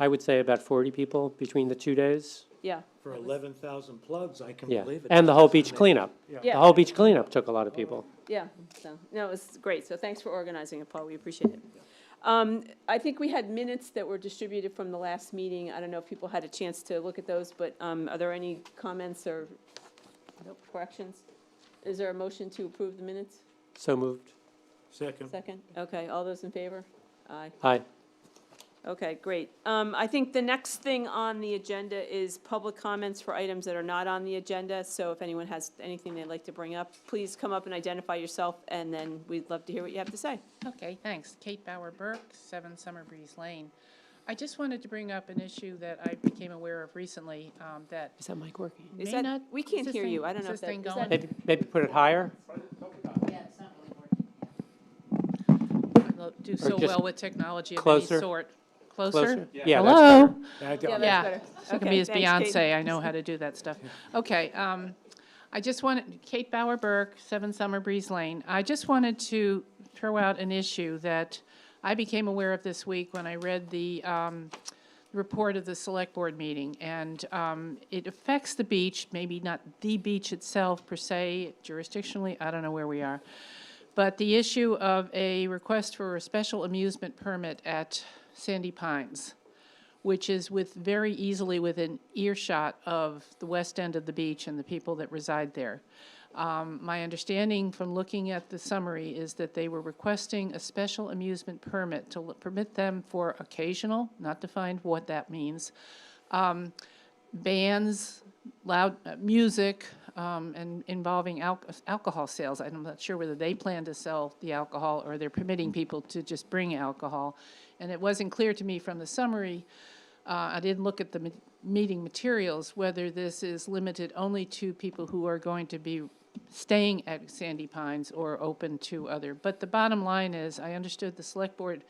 I would say, about 40 people between the 2 days. yeah, For 11,000 plugs, I can Yeah, believe it. and the whole beach cleanup. The yeah. whole beach cleanup took a lot of people. Yeah, so, no, it was great, so thanks for organizing it, Paul, we appreciate it. I think we had minutes that were distributed from the last meeting, I don't know if people had a chance to look at those, but, are there any comments or corrections? Is there a motion to approve the minutes? So moved. Second. Second, okay, all those in favor? Aye. Aye. Okay, great. I think the next thing on the agenda is public comments for items that are not on the agenda. So if anyone has anything they'd like to bring up, please come up and identify yourself, and then we'd love to hear what you have to say. Okay, thanks. Kate Bauer Burke, 7 Summer Breeze Lane. I just wanted to bring up an issue that I became aware of recently, that Is that mic working? Is may that, not. we is can't this hear thing- you. I don't is know if this thing that, is going? that, Maybe put it higher? Yeah, it's not really working. I don't do so just well with technology of closer? any sort. Closer? Closer? Yeah, that's Hello? better. yeah, that's Yeah, better. so it can Okay, be as thanks, Kate. Beyonce, I know how to do that stuff. Okay, I just wanted, Kate Bauer Burke, 7 Summer Breeze Lane. I just wanted to throw out an issue that I became aware of this week when I read the report of the select board meeting. And it affects the beach, maybe not the beach itself per se, jurisdictionally, I don't know where we are. But the issue of a request for a special amusement permit at Sandy Pines, which is very easily within earshot of the west end of the beach and the people that reside there. My understanding from looking at the summary is that they were requesting a special amusement permit to permit them for occasional, not defined what that means, bands, loud music, and involving alcohol sales. I'm not sure whether they plan to sell the alcohol or they're permitting people to just bring alcohol. And it wasn't clear to me from the summary, I didn't look at the meeting materials, whether this is limited only to people who are going to be staying at Sandy Pines or open to other. But the bottom line is, I understood the select board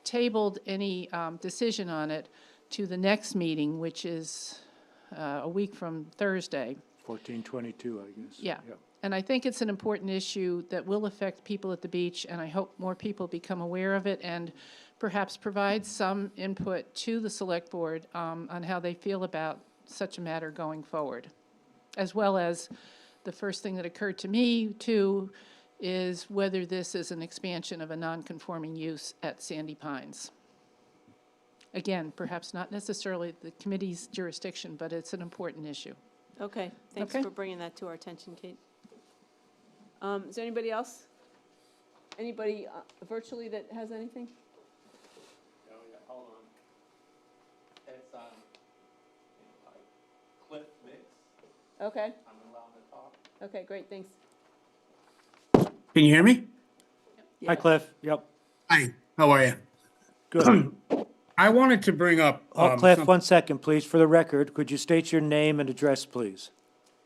tabled any decision on it to the next meeting, which is a week from Thursday. 1422, I guess. Yeah. And I think it's an important issue that will affect people at the beach, and I hope more people become aware of it and perhaps provide some input to the select board on how they feel about such a matter going forward. As well as the first thing that occurred to me, too, is whether this is an expansion of a non-conforming use at Sandy Pines. Again, perhaps not necessarily the committee's jurisdiction, but it's an important issue. Okay, thanks Okay. for bringing that to our attention, Kate. Is there anybody else? Anybody virtually that has anything? Oh, yeah, hold on. It's, Cliff Mix. Okay, I'm allowed to talk. okay, great, thanks. Can you hear me? Hi, Cliff. Yep. Hi, how are you? Good. I wanted to bring up. Oh, Cliff, 1 second, please. For the record, could you state your name and address, please?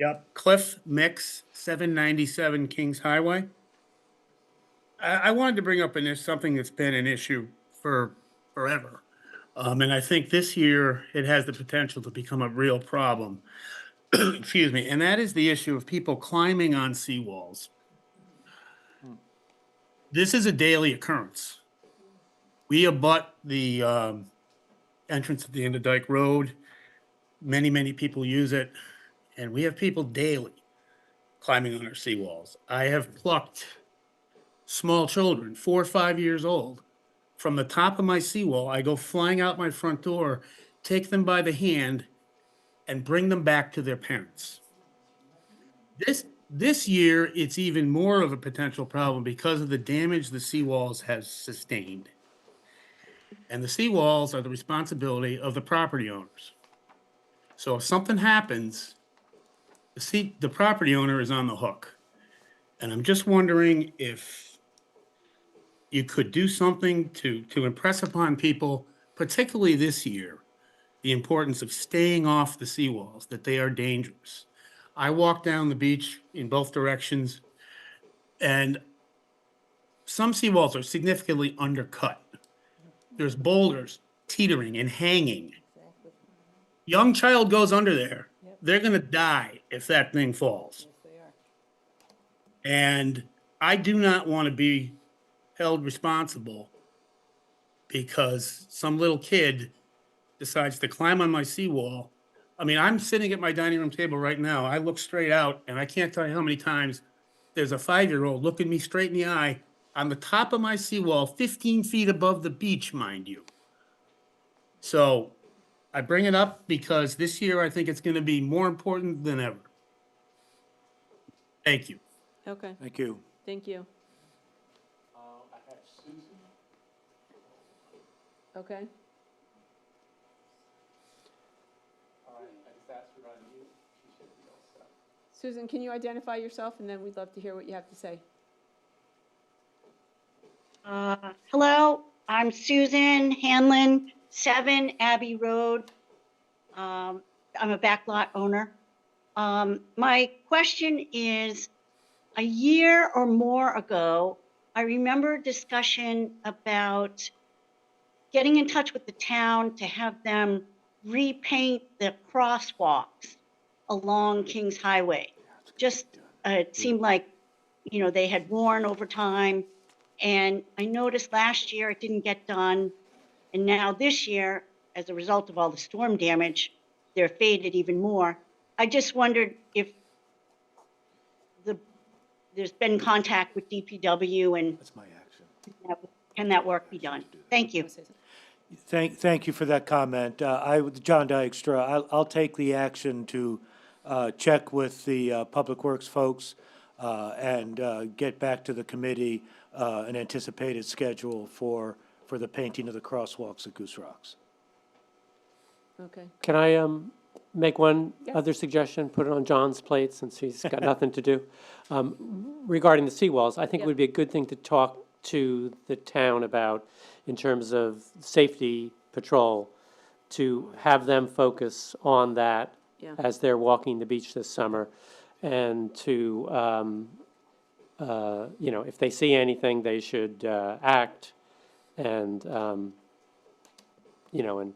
Yep, Cliff Mix, 797 Kings Highway. I wanted to bring up something that's been an issue for forever. And I think this year it has the potential to become a real problem. Excuse me, and that is the issue of people climbing on seawalls. This is a daily occurrence. We abut the entrance at the end of Dyke Road. Many, many people use it, and we have people daily climbing on our seawalls. I have plucked small children, 4 or 5 years old, from the top of my seawall. I go flying out my front door, take them by the hand, and bring them back to their parents. This year, it's even more of a potential problem because of the damage the seawalls has sustained. And the seawalls are the responsibility of the property owners. So if something happens, the property owner is on the hook. And I'm just wondering if you could do something to impress upon people, particularly this year, the importance of staying off the seawalls, that they are dangerous. I walk down the beach in both directions, and some seawalls are significantly undercut. There's boulders teetering and hanging. Young child goes under there, they're gonna die if that thing falls. Yes, they are. And I do not want to be held responsible because some little kid decides to climb on my seawall. I mean, I'm sitting at my dining room table right now. I look straight out, and I can't tell you how many times there's a 5-year-old looking me straight in the eye on the top of my seawall, 15 feet above the beach, mind you. So I bring it up because this year I think it's going to be more important than ever. Thank you. Okay, Thank you. thank you. I have Susan. Okay, All right, I just asked her on mute. She should be all set. Susan, can you identify yourself, and then we'd love to hear what you have to say. Hello, I'm Susan Hanlon, 7 Abbey Road. I'm a backlot owner. My question is, a year or more ago, I remember discussion about getting in touch with the town to have them repaint the crosswalks along Kings Highway. Just, it seemed like, you know, they had worn over time. And I noticed last year it didn't get done. And now this year, as a result of all the storm damage, they're faded even more. I just wondered if there's been contact with DPW and That's my action. can that work be done? Thank you. Thank you for that comment. John Dykstra, I'll take the action to check with the Public Works folks and get back to the committee an anticipated schedule for the painting of the crosswalks at Goose Rocks. Okay. Can I make one Yes. other suggestion, put it on John's plate since he's got nothing to do? Regarding the seawalls, I think it Yeah. would be a good thing to talk to the town about in terms of safety patrol, to have them focus on that Yeah. as they're walking the beach this summer, and to, you know, if they see anything, they should act and, you know, and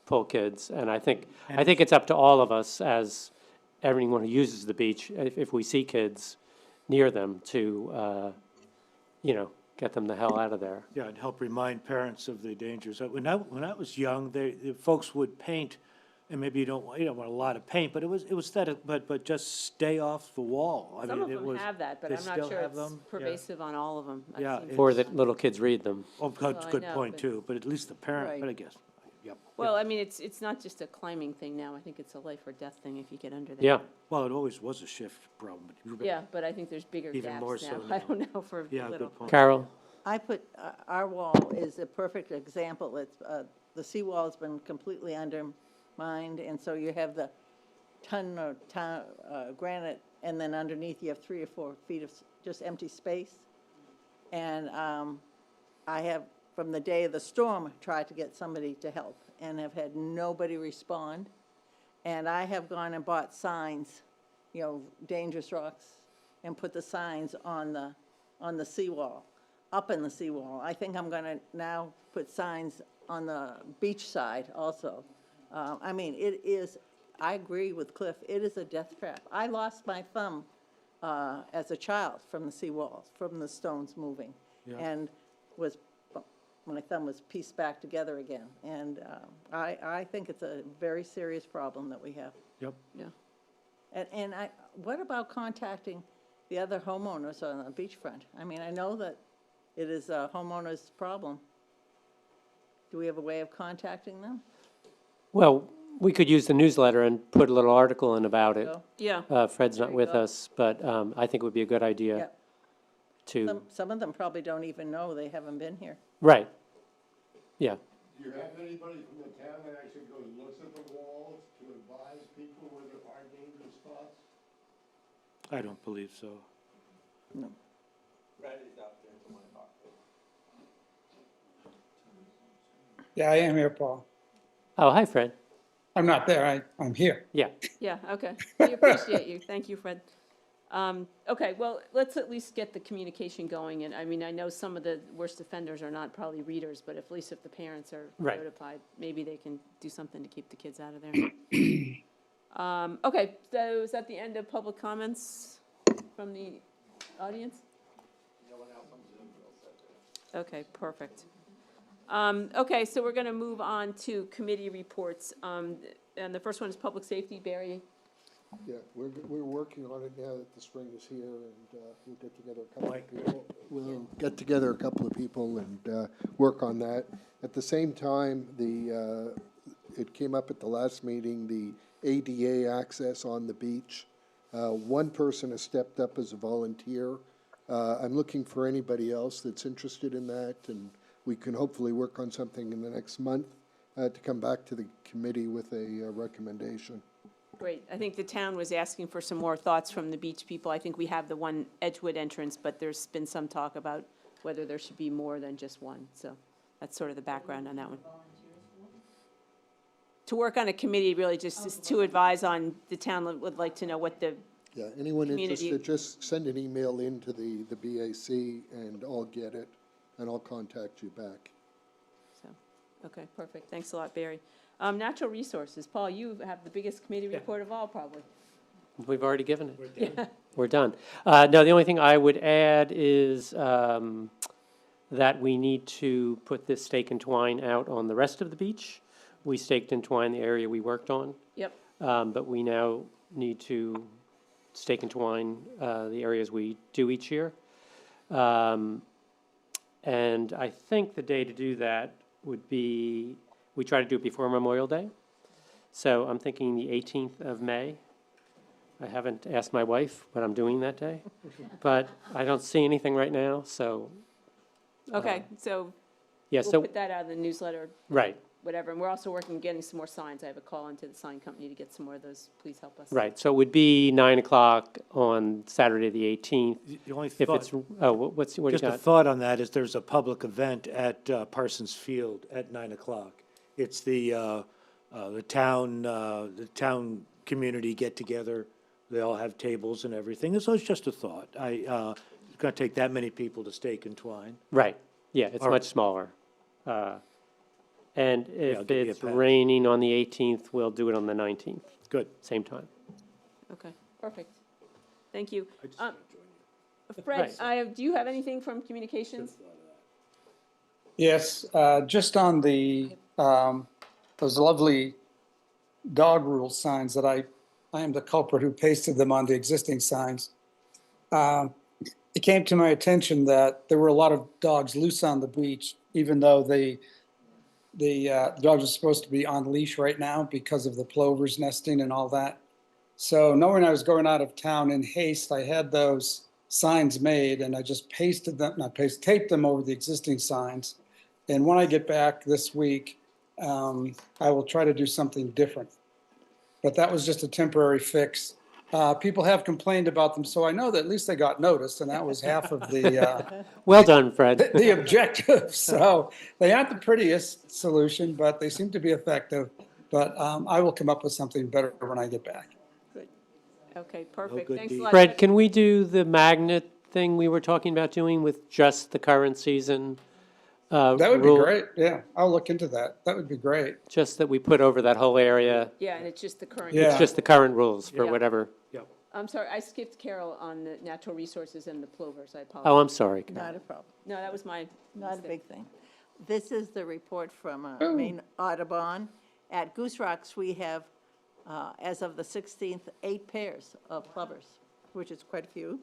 pull kids. And I think it's up to all of us as everyone who uses the beach, if we see kids near them, to, you know, get them the hell out of there. Yeah, and help remind parents of the dangers. When I was young, the folks would paint, and maybe you don't want a lot of paint, but it was that, but just stay off the wall. I Some mean, of it them was. have that, but they I'm not still sure have it's them? Yeah. pervasive on all of them. I've Yeah, seen it- Or that little kids read them. Oh, good, Well, I good know, point but- too, but at least the parent, Right. but I guess, yep. Well, I mean, it's not just a climbing thing now. I think it's a life or death thing if you get under there. Yeah. Well, it always was a shift problem. But you're right. Yeah, but I think there's bigger Even more gaps so now. now. I don't know for Yeah, little. good point. Carol? I put, our wall is a perfect example. It's, the seawall's been completely undermined, and so you have the ton of granite, and then underneath you have 3 or 4 feet of just empty space. And I have, from the day of the storm, tried to get somebody to help, and have had nobody respond. And I have gone and bought signs, you know, dangerous rocks, and put the signs on the seawall, up in the seawall. I think I'm gonna now put signs on the beach side also. I mean, it is, I agree with Cliff, it is a death trap. I lost my thumb as a child from the seawalls, from the stones moving. Yeah. And my thumb was pieced back together again. And I think it's a very serious problem that we have. Yep. Yeah. And what about contacting the other homeowners on the beachfront? I mean, I know that it is a homeowner's problem. Do we have a way of contacting them? Well, we could use the newsletter and put a little article in about it. So, Yeah. Fred's not There you with go. us, but I think it would be a good yeah. idea to, Some of them probably don't even know, they haven't been here. right. Yeah, Do you have anybody from the town that actually goes, looks at the walls to advise people where there are dangerous spots? I don't believe so. Randy's out there to 1 o'clock. Yeah, I am here, Paul. Oh, hi, Fred. I'm not there, I'm here. Yeah. Yeah, okay. We appreciate you. Thank you, Fred. Okay, well, let's at least get the communication going, and I mean, I know some of the worst offenders are not probably readers, but at least if the parents are Right. notified, maybe they can do something to keep the kids out of there. Okay, so is that the end of public comments from the audience? No one else on Zoom will set that. Okay, perfect. Okay, so we're gonna move on to committee reports. And the first one is public safety. Barry? Yeah, we're working on it now that the spring is here, and we'll get together a couple of people. We'll get together a couple of people and work on that. At the same time, it came up at the last meeting, the ADA access on the beach. One person has stepped up as a volunteer. I'm looking for anybody else that's interested in that, and we can hopefully work on something in the next month to come back to the committee with a recommendation. Great. I think the town was asking for some more thoughts from the beach people. I think we have the one Edgewood entrance, but there's been some talk about whether there should be more than just one. So that's sort of the background on that one. To work on a committee really just is to advise on, the town would like to know what the, Yeah, anyone Community- interested, just send an email into the BAC and I'll get it and I'll contact you back. so, okay, perfect. Thanks a lot, Barry. Natural resources. Paul, you have the biggest committee report of all, probably. We've already given it. We're done. No, the only thing I would add is that we need to put this stake and twine out on the rest of the beach. We staked and twine the area we worked on, Yep. but we now need to stake and twine the areas we do each year. And I think the day to do that would be, we try to do it before Memorial Day. So I'm thinking the 18th of May. I haven't asked my wife what I'm doing that day, but I don't see anything right now, so, Okay, so yeah, we'll so, put that out in the newsletter, right, whatever. And we're also working on getting some more signs. I have a call into the sign company to get some more of those. Please help us. right. So it would be 9 o'clock on Saturday, the 18th. The only If thought, it's, oh, what do you just a got? thought on that is there's a public event at Parsons Field at 9 o'clock. It's the town community get-together. They all have tables and everything. So it's just a thought. It's going to take that many people to stake and twine. Right, yeah, it's All right. much smaller. And I'll if give you a it's pass. raining on the 18th, we'll do it on the 19th, Good. same time. Okay, perfect. Thank you. I just Um, gotta join you. Fred, do you have anything from communications? Yes, just on those lovely dog rule signs that I am the culprit who pasted them on the existing signs. It came to my attention that there were a lot of dogs loose on the beach, even though the dogs are supposed to be on leash right now because of the plovers nesting and all that. So knowing I was going out of town in haste, I had those signs made and I just taped them over the existing signs. And when I get back this week, I will try to do something different. But that was just a temporary fix. People have complained about them, so I know that at least they got noticed, and that was half of Well done, Fred. the objective. So they aren't the prettiest solution, but they seem to be effective. But I will come up with something better when I get back. Good. Okay, perfect. good Thanks a deed. lot. Fred, can we do the magnet thing we were talking about doing with just the current season? That would be rule? great. Yeah, I'll look into that. That would be great. Just that we put over that whole area. Yeah, and it's just the current. Yeah. It's just the current rules for Yeah. whatever. I'm sorry, I skipped Carol on the natural resources and the plovers. I Oh, apologize. I'm sorry. Carol. Not a problem, No, that was my not a mistake. big thing. This is the report from Maine Audubon. At Goose Rocks, we have, as of the 16th, 8 pairs of plovers, which is quite a few.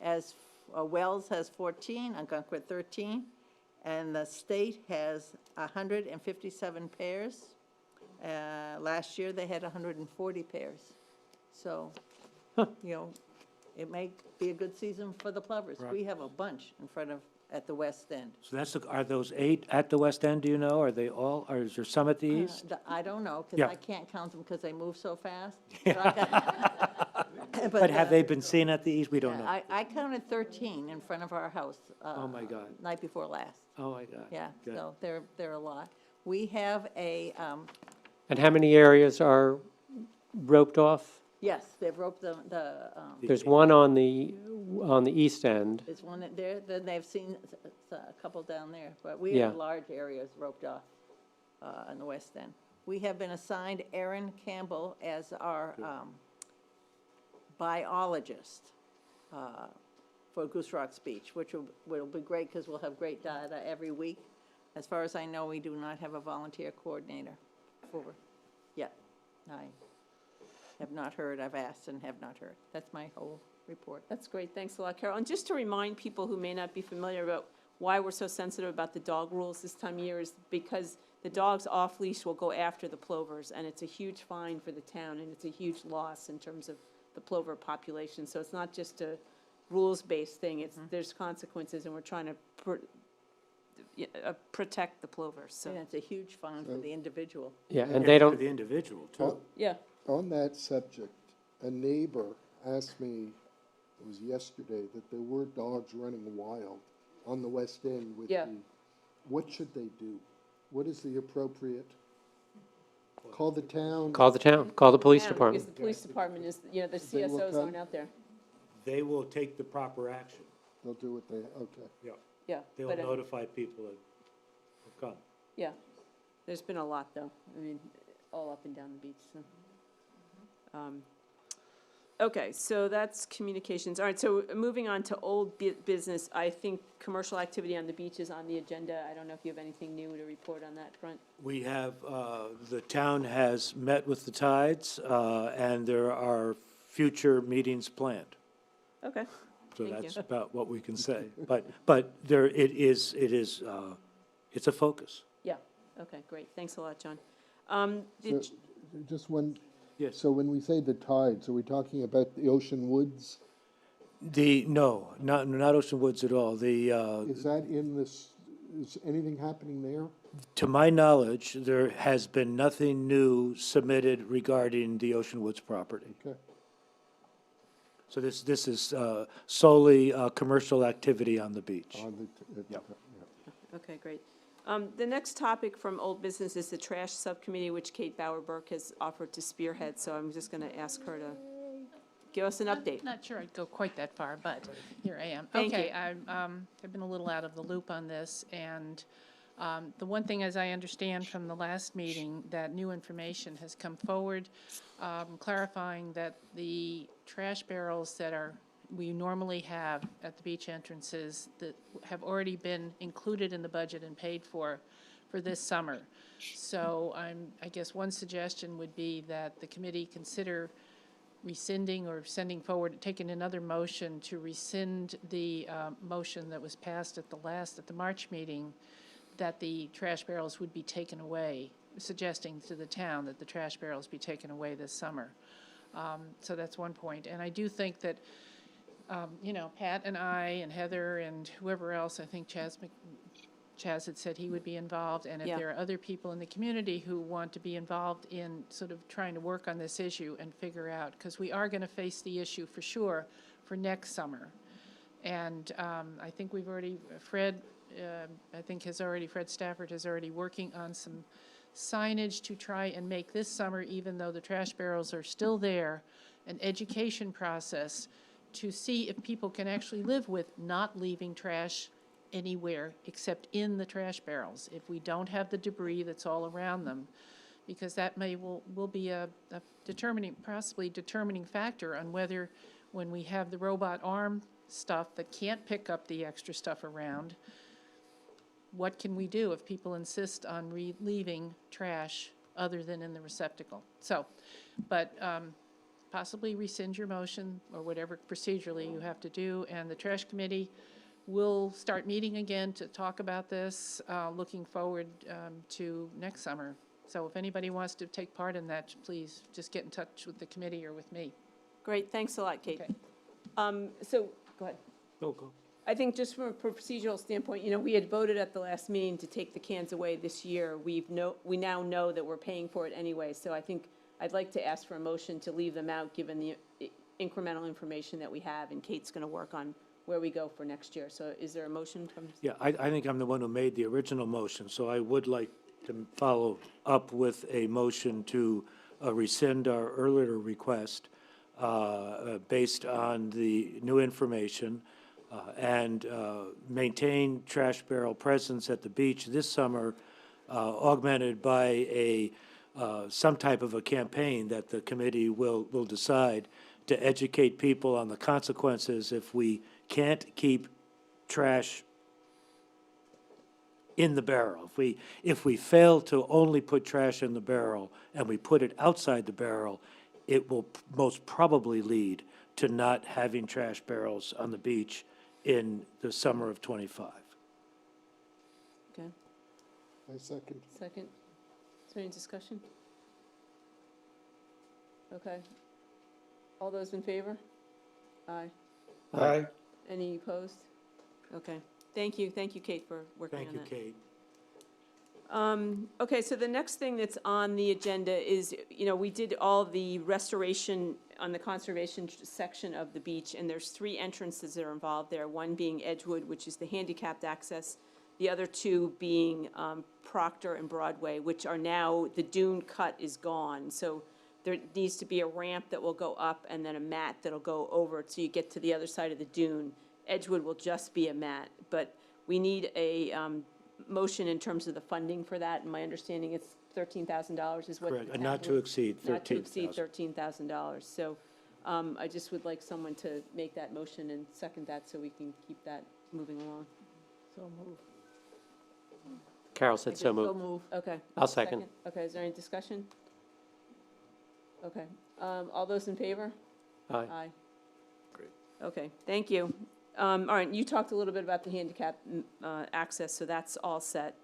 As Wells has 14, Algonquin 13, and the state has 157 pairs. Last year, they had 140 pairs. So, you know, it may be a good season for the plovers. We have a bunch in front of at the west end. So are those 8 at the west end, do you know? Are they all, or is there some at the east? I don't know, because Yeah. I can't count them because they move so fast. But I got- But have they been seen at the east? We don't know. I counted 13 in front of our house. Oh, my God. Night before last. Oh, my God. Yeah, Good. so they're a lot. We have And how many areas are roped off? yes, they've roped There's one on the east end. there's one there, then they've seen a couple down there, but we have Yeah. large areas roped off on the west end. We have been assigned Erin Campbell as our biologist for Goose Rock's Beach, which will be great because we'll have great data every week. As far as I know, we do not have a volunteer coordinator yet. I have not heard, I've asked and have not heard. That's my whole report. That's great, thanks a lot, Carol. And just to remind people who may not be familiar about why we're so sensitive about the dog rules this time of year is because the dogs off leash will go after the plovers, and it's a huge fine for the town, and it's a huge loss in terms of the plover population. So it's not just a rules-based thing, there's consequences, and we're trying to protect the plovers, so, And it's a huge fine for the individual. Yeah, and they For don't, the individual, too. yeah. On that subject, a neighbor asked me, it was yesterday, that there were dogs running wild on the west end with Yeah. what should they do? What is the appropriate? Call the town? call the town, call the police Yeah, department. Because the police department is, the They will CSOs come? aren't out there, They will take the proper action. They'll do what they, okay. Yeah. yeah. They'll but, notify people that will come. Yeah, there's been a lot, though, I mean, all up and down the beach, so. Okay, so that's communications. All right, so moving on to old business, I think commercial activity on the beach is on the agenda. I don't know if you have anything new to report on that front. We have, the town has met with the Tides, and there are future meetings planned. Okay, So Thank that's you. about what we can say. But there, it's a focus. yeah, okay, great. Thanks a lot, John. So, just one, Yes. so when we say the tides, are we talking about the ocean woods? No, not Ocean Woods at all. Is that in this, is anything happening there? To my knowledge, there has been nothing new submitted regarding the Ocean Woods property. Okay. So this is solely commercial activity on the beach. On the, Yep. yeah. Okay, great. The next topic from old business is the trash subcommittee, which Kate Bauer-Burke has offered to spearhead, so I'm just going to ask her to give us an update. Not sure I'd go quite that far, but here I am. Thank Okay, you. I've been a little out of the loop on this, and the one thing, as I understand from the last meeting, that new information has come forward, clarifying that the trash barrels that we normally have at the beach entrances that have already been included in the budget and paid for this summer. So I guess one suggestion would be that the committee consider rescinding or sending forward, taking another motion to rescind the motion that was passed at the March meeting, that the trash barrels would be taken away, suggesting to the town that the trash barrels be taken away this summer. So that's one point. And I do think that, Pat and I and Heather and whoever else, I think Chaz had said he would be involved, and if Yeah. there are other people in the community who want to be involved in sort of trying to work on this issue and figure out, because we are going to face the issue for sure for next summer. And I think we've already, Fred Stafford has already working on some signage to try and make this summer, even though the trash barrels are still there, an education process to see if people can actually live with not leaving trash anywhere except in the trash barrels, if we don't have the debris that's all around them, because that will be a possibly determining factor on whether, when we have the robot arm stuff that can't pick up the extra stuff around, what can we do if people insist on leaving trash other than in the receptacle? So, but possibly rescind your motion or whatever procedurally you have to do, and the trash committee will start meeting again to talk about this, looking forward to next summer. So if anybody wants to take part in that, please just get in touch with the committee or with me. Great, thanks a lot, Kate. Okay. So, go ahead. Go. I think just from a procedural standpoint, we had voted at the last meeting to take the cans away this year. We now know that we're paying for it anyway, so I think I'd like to ask for a motion to leave them out, given the incremental information that we have, and Kate's gonna work on where we go for next year. So is there a motion from? Yeah, I think I'm the one who made the original motion, so I would like to follow up with a motion to rescind our earlier request based on the new information and maintain trash barrel presence at the beach this summer, augmented by some type of a campaign that the committee will decide to educate people on the consequences if we can't keep trash in the barrel. If we fail to only put trash in the barrel and we put it outside the barrel, it will most probably lead to not having trash barrels on the beach in the summer of '25. Okay, I second. second. Is there any discussion? Okay. All those in favor? Aye. Aye. Any opposed? Okay. Thank you, Kate, for working on Thank that. you, Kate. Okay, so the next thing that's on the agenda is, we did all the restoration on the conservation section of the beach, and there's 3 entrances that are involved there, one being Edgewood, which is the handicapped access, the other 2 being Proctor and Broadway, which are now, the dune cut is gone, so there needs to be a ramp that will go up and then a mat that'll go over so you get to the other side of the dune. Edgewood will just be a mat, but we need a motion in terms of the funding for that, and my understanding it's $13,000 is what. Correct, the and town not to would- exceed Not to exceed $13,000. $13,000, so I just would like someone to make that motion and second that so we can keep that moving along. So move. Carol said so So moved. move. Okay. I'll second. Okay, is there any discussion? Okay, all those in favor? Aye. Aye. Great. Okay, thank you. All right, you talked a little bit about the handicap access, so that's all set.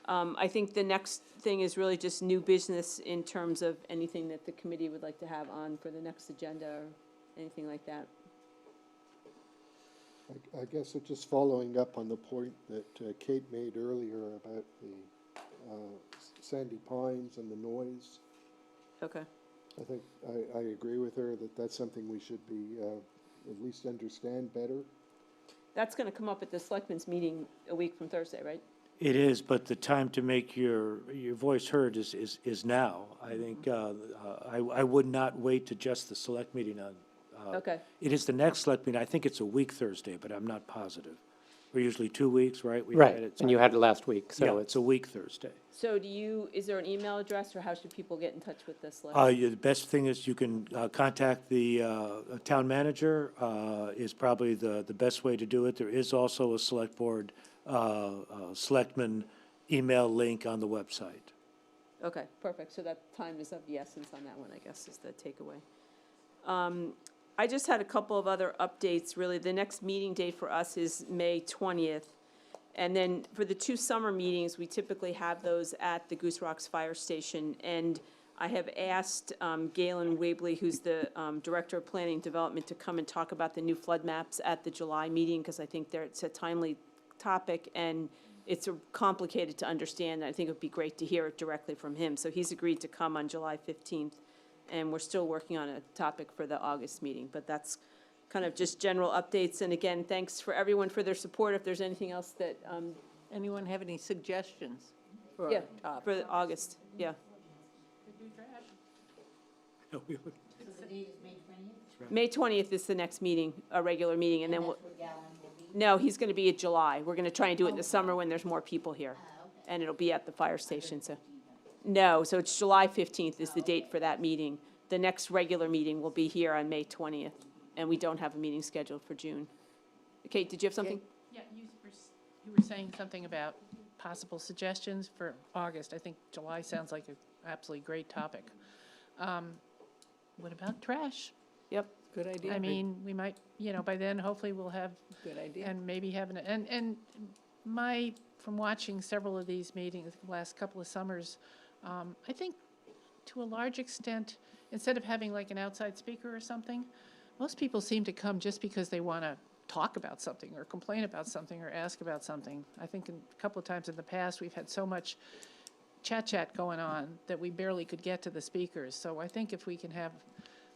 I think the next thing is really just new business in terms of anything that the committee would like to have on for the next agenda or anything like that. I guess it's just following up on the point that Kate made earlier about the Sandy Pines and the noise. Okay, I think I agree with her that that's something we should be, at least understand better. that's gonna come up at the selectmen's meeting a week from Thursday, right? It is, but the time to make your voice heard is now. I think I would not wait to just the select meeting on. Okay. It is the next select meeting. I think it's a week Thursday, but I'm not positive. We're usually 2 weeks, right? We've had Right, it- and you had it last week, Yeah, so it's a week Thursday. So is there an email address, or how should people get in touch with this list? The best thing is you can contact the town manager is probably the best way to do it. There is also a select board, selectman email link on the website. Okay, perfect, so that time is of the essence on that one, I guess, is the takeaway. I just had a couple of other updates, really. The next meeting date for us is May 20th. And then for the 2 summer meetings, we typically have those at the Goose Rocks Fire Station. And I have asked Galen Wabley, who's the Director of Planning Development, to come and talk about the new flood maps at the July meeting, because I think it's a timely topic, and it's complicated to understand. I think it would be great to hear it directly from him. So he's agreed to come on July 15th. And we're still working on a topic for the August meeting, but that's kind of just general updates. And again, thanks for everyone for their support. If there's anything else that, Anyone have any suggestions for yeah, our topic? for the August, yeah. So the date is May 20th? May 20th is the next meeting, a regular meeting, and then That's we'll, where Galen will be? no, he's gonna be at July. We're gonna try and do it in the summer when there's more people here. Okay. And it'll be at the fire station, so. No, so it's July 15th is the date for that meeting. The next regular meeting will be here on May 20th, and we don't have a meeting scheduled for June. Kate, did you have something? Yeah, you were saying something about possible suggestions for August. I think July sounds like an absolutely great topic. What about trash? Yep. Good idea. I mean, we might, by then, hopefully we'll have, Good idea. and maybe have and from watching several of these meetings the last couple of summers, I think to a large extent, instead of having like an outside speaker or something, most people seem to come just because they want to talk about something or complain about something or ask about something. I think a couple of times in the past, we've had so much chat going on that we barely could get to the speakers. So I think if we can have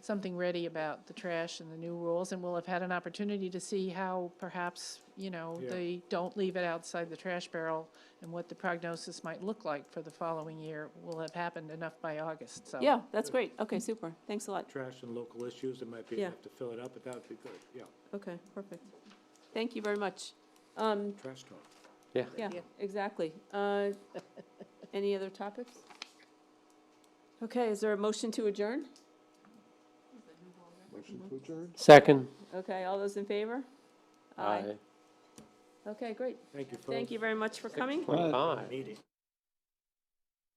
something ready about the trash and the new rules, and we'll have had an opportunity to see how perhaps, they don't leave it outside the trash barrel and what the prognosis might look like for the following year will have happened enough by August, so. Yeah, that's great. Okay, super. Thanks a lot. Trash and local issues, it might be Yeah. enough to fill it up, but that would be good, yeah. Okay, perfect. Thank you very much. Trash talk. Yeah, exactly. Any other topics? Okay, is there a motion to adjourn? Motion to adjourn? Second. Okay, all those in favor? Okay, great. Thank you, folks. Thank you very much for coming. 25. Meeting.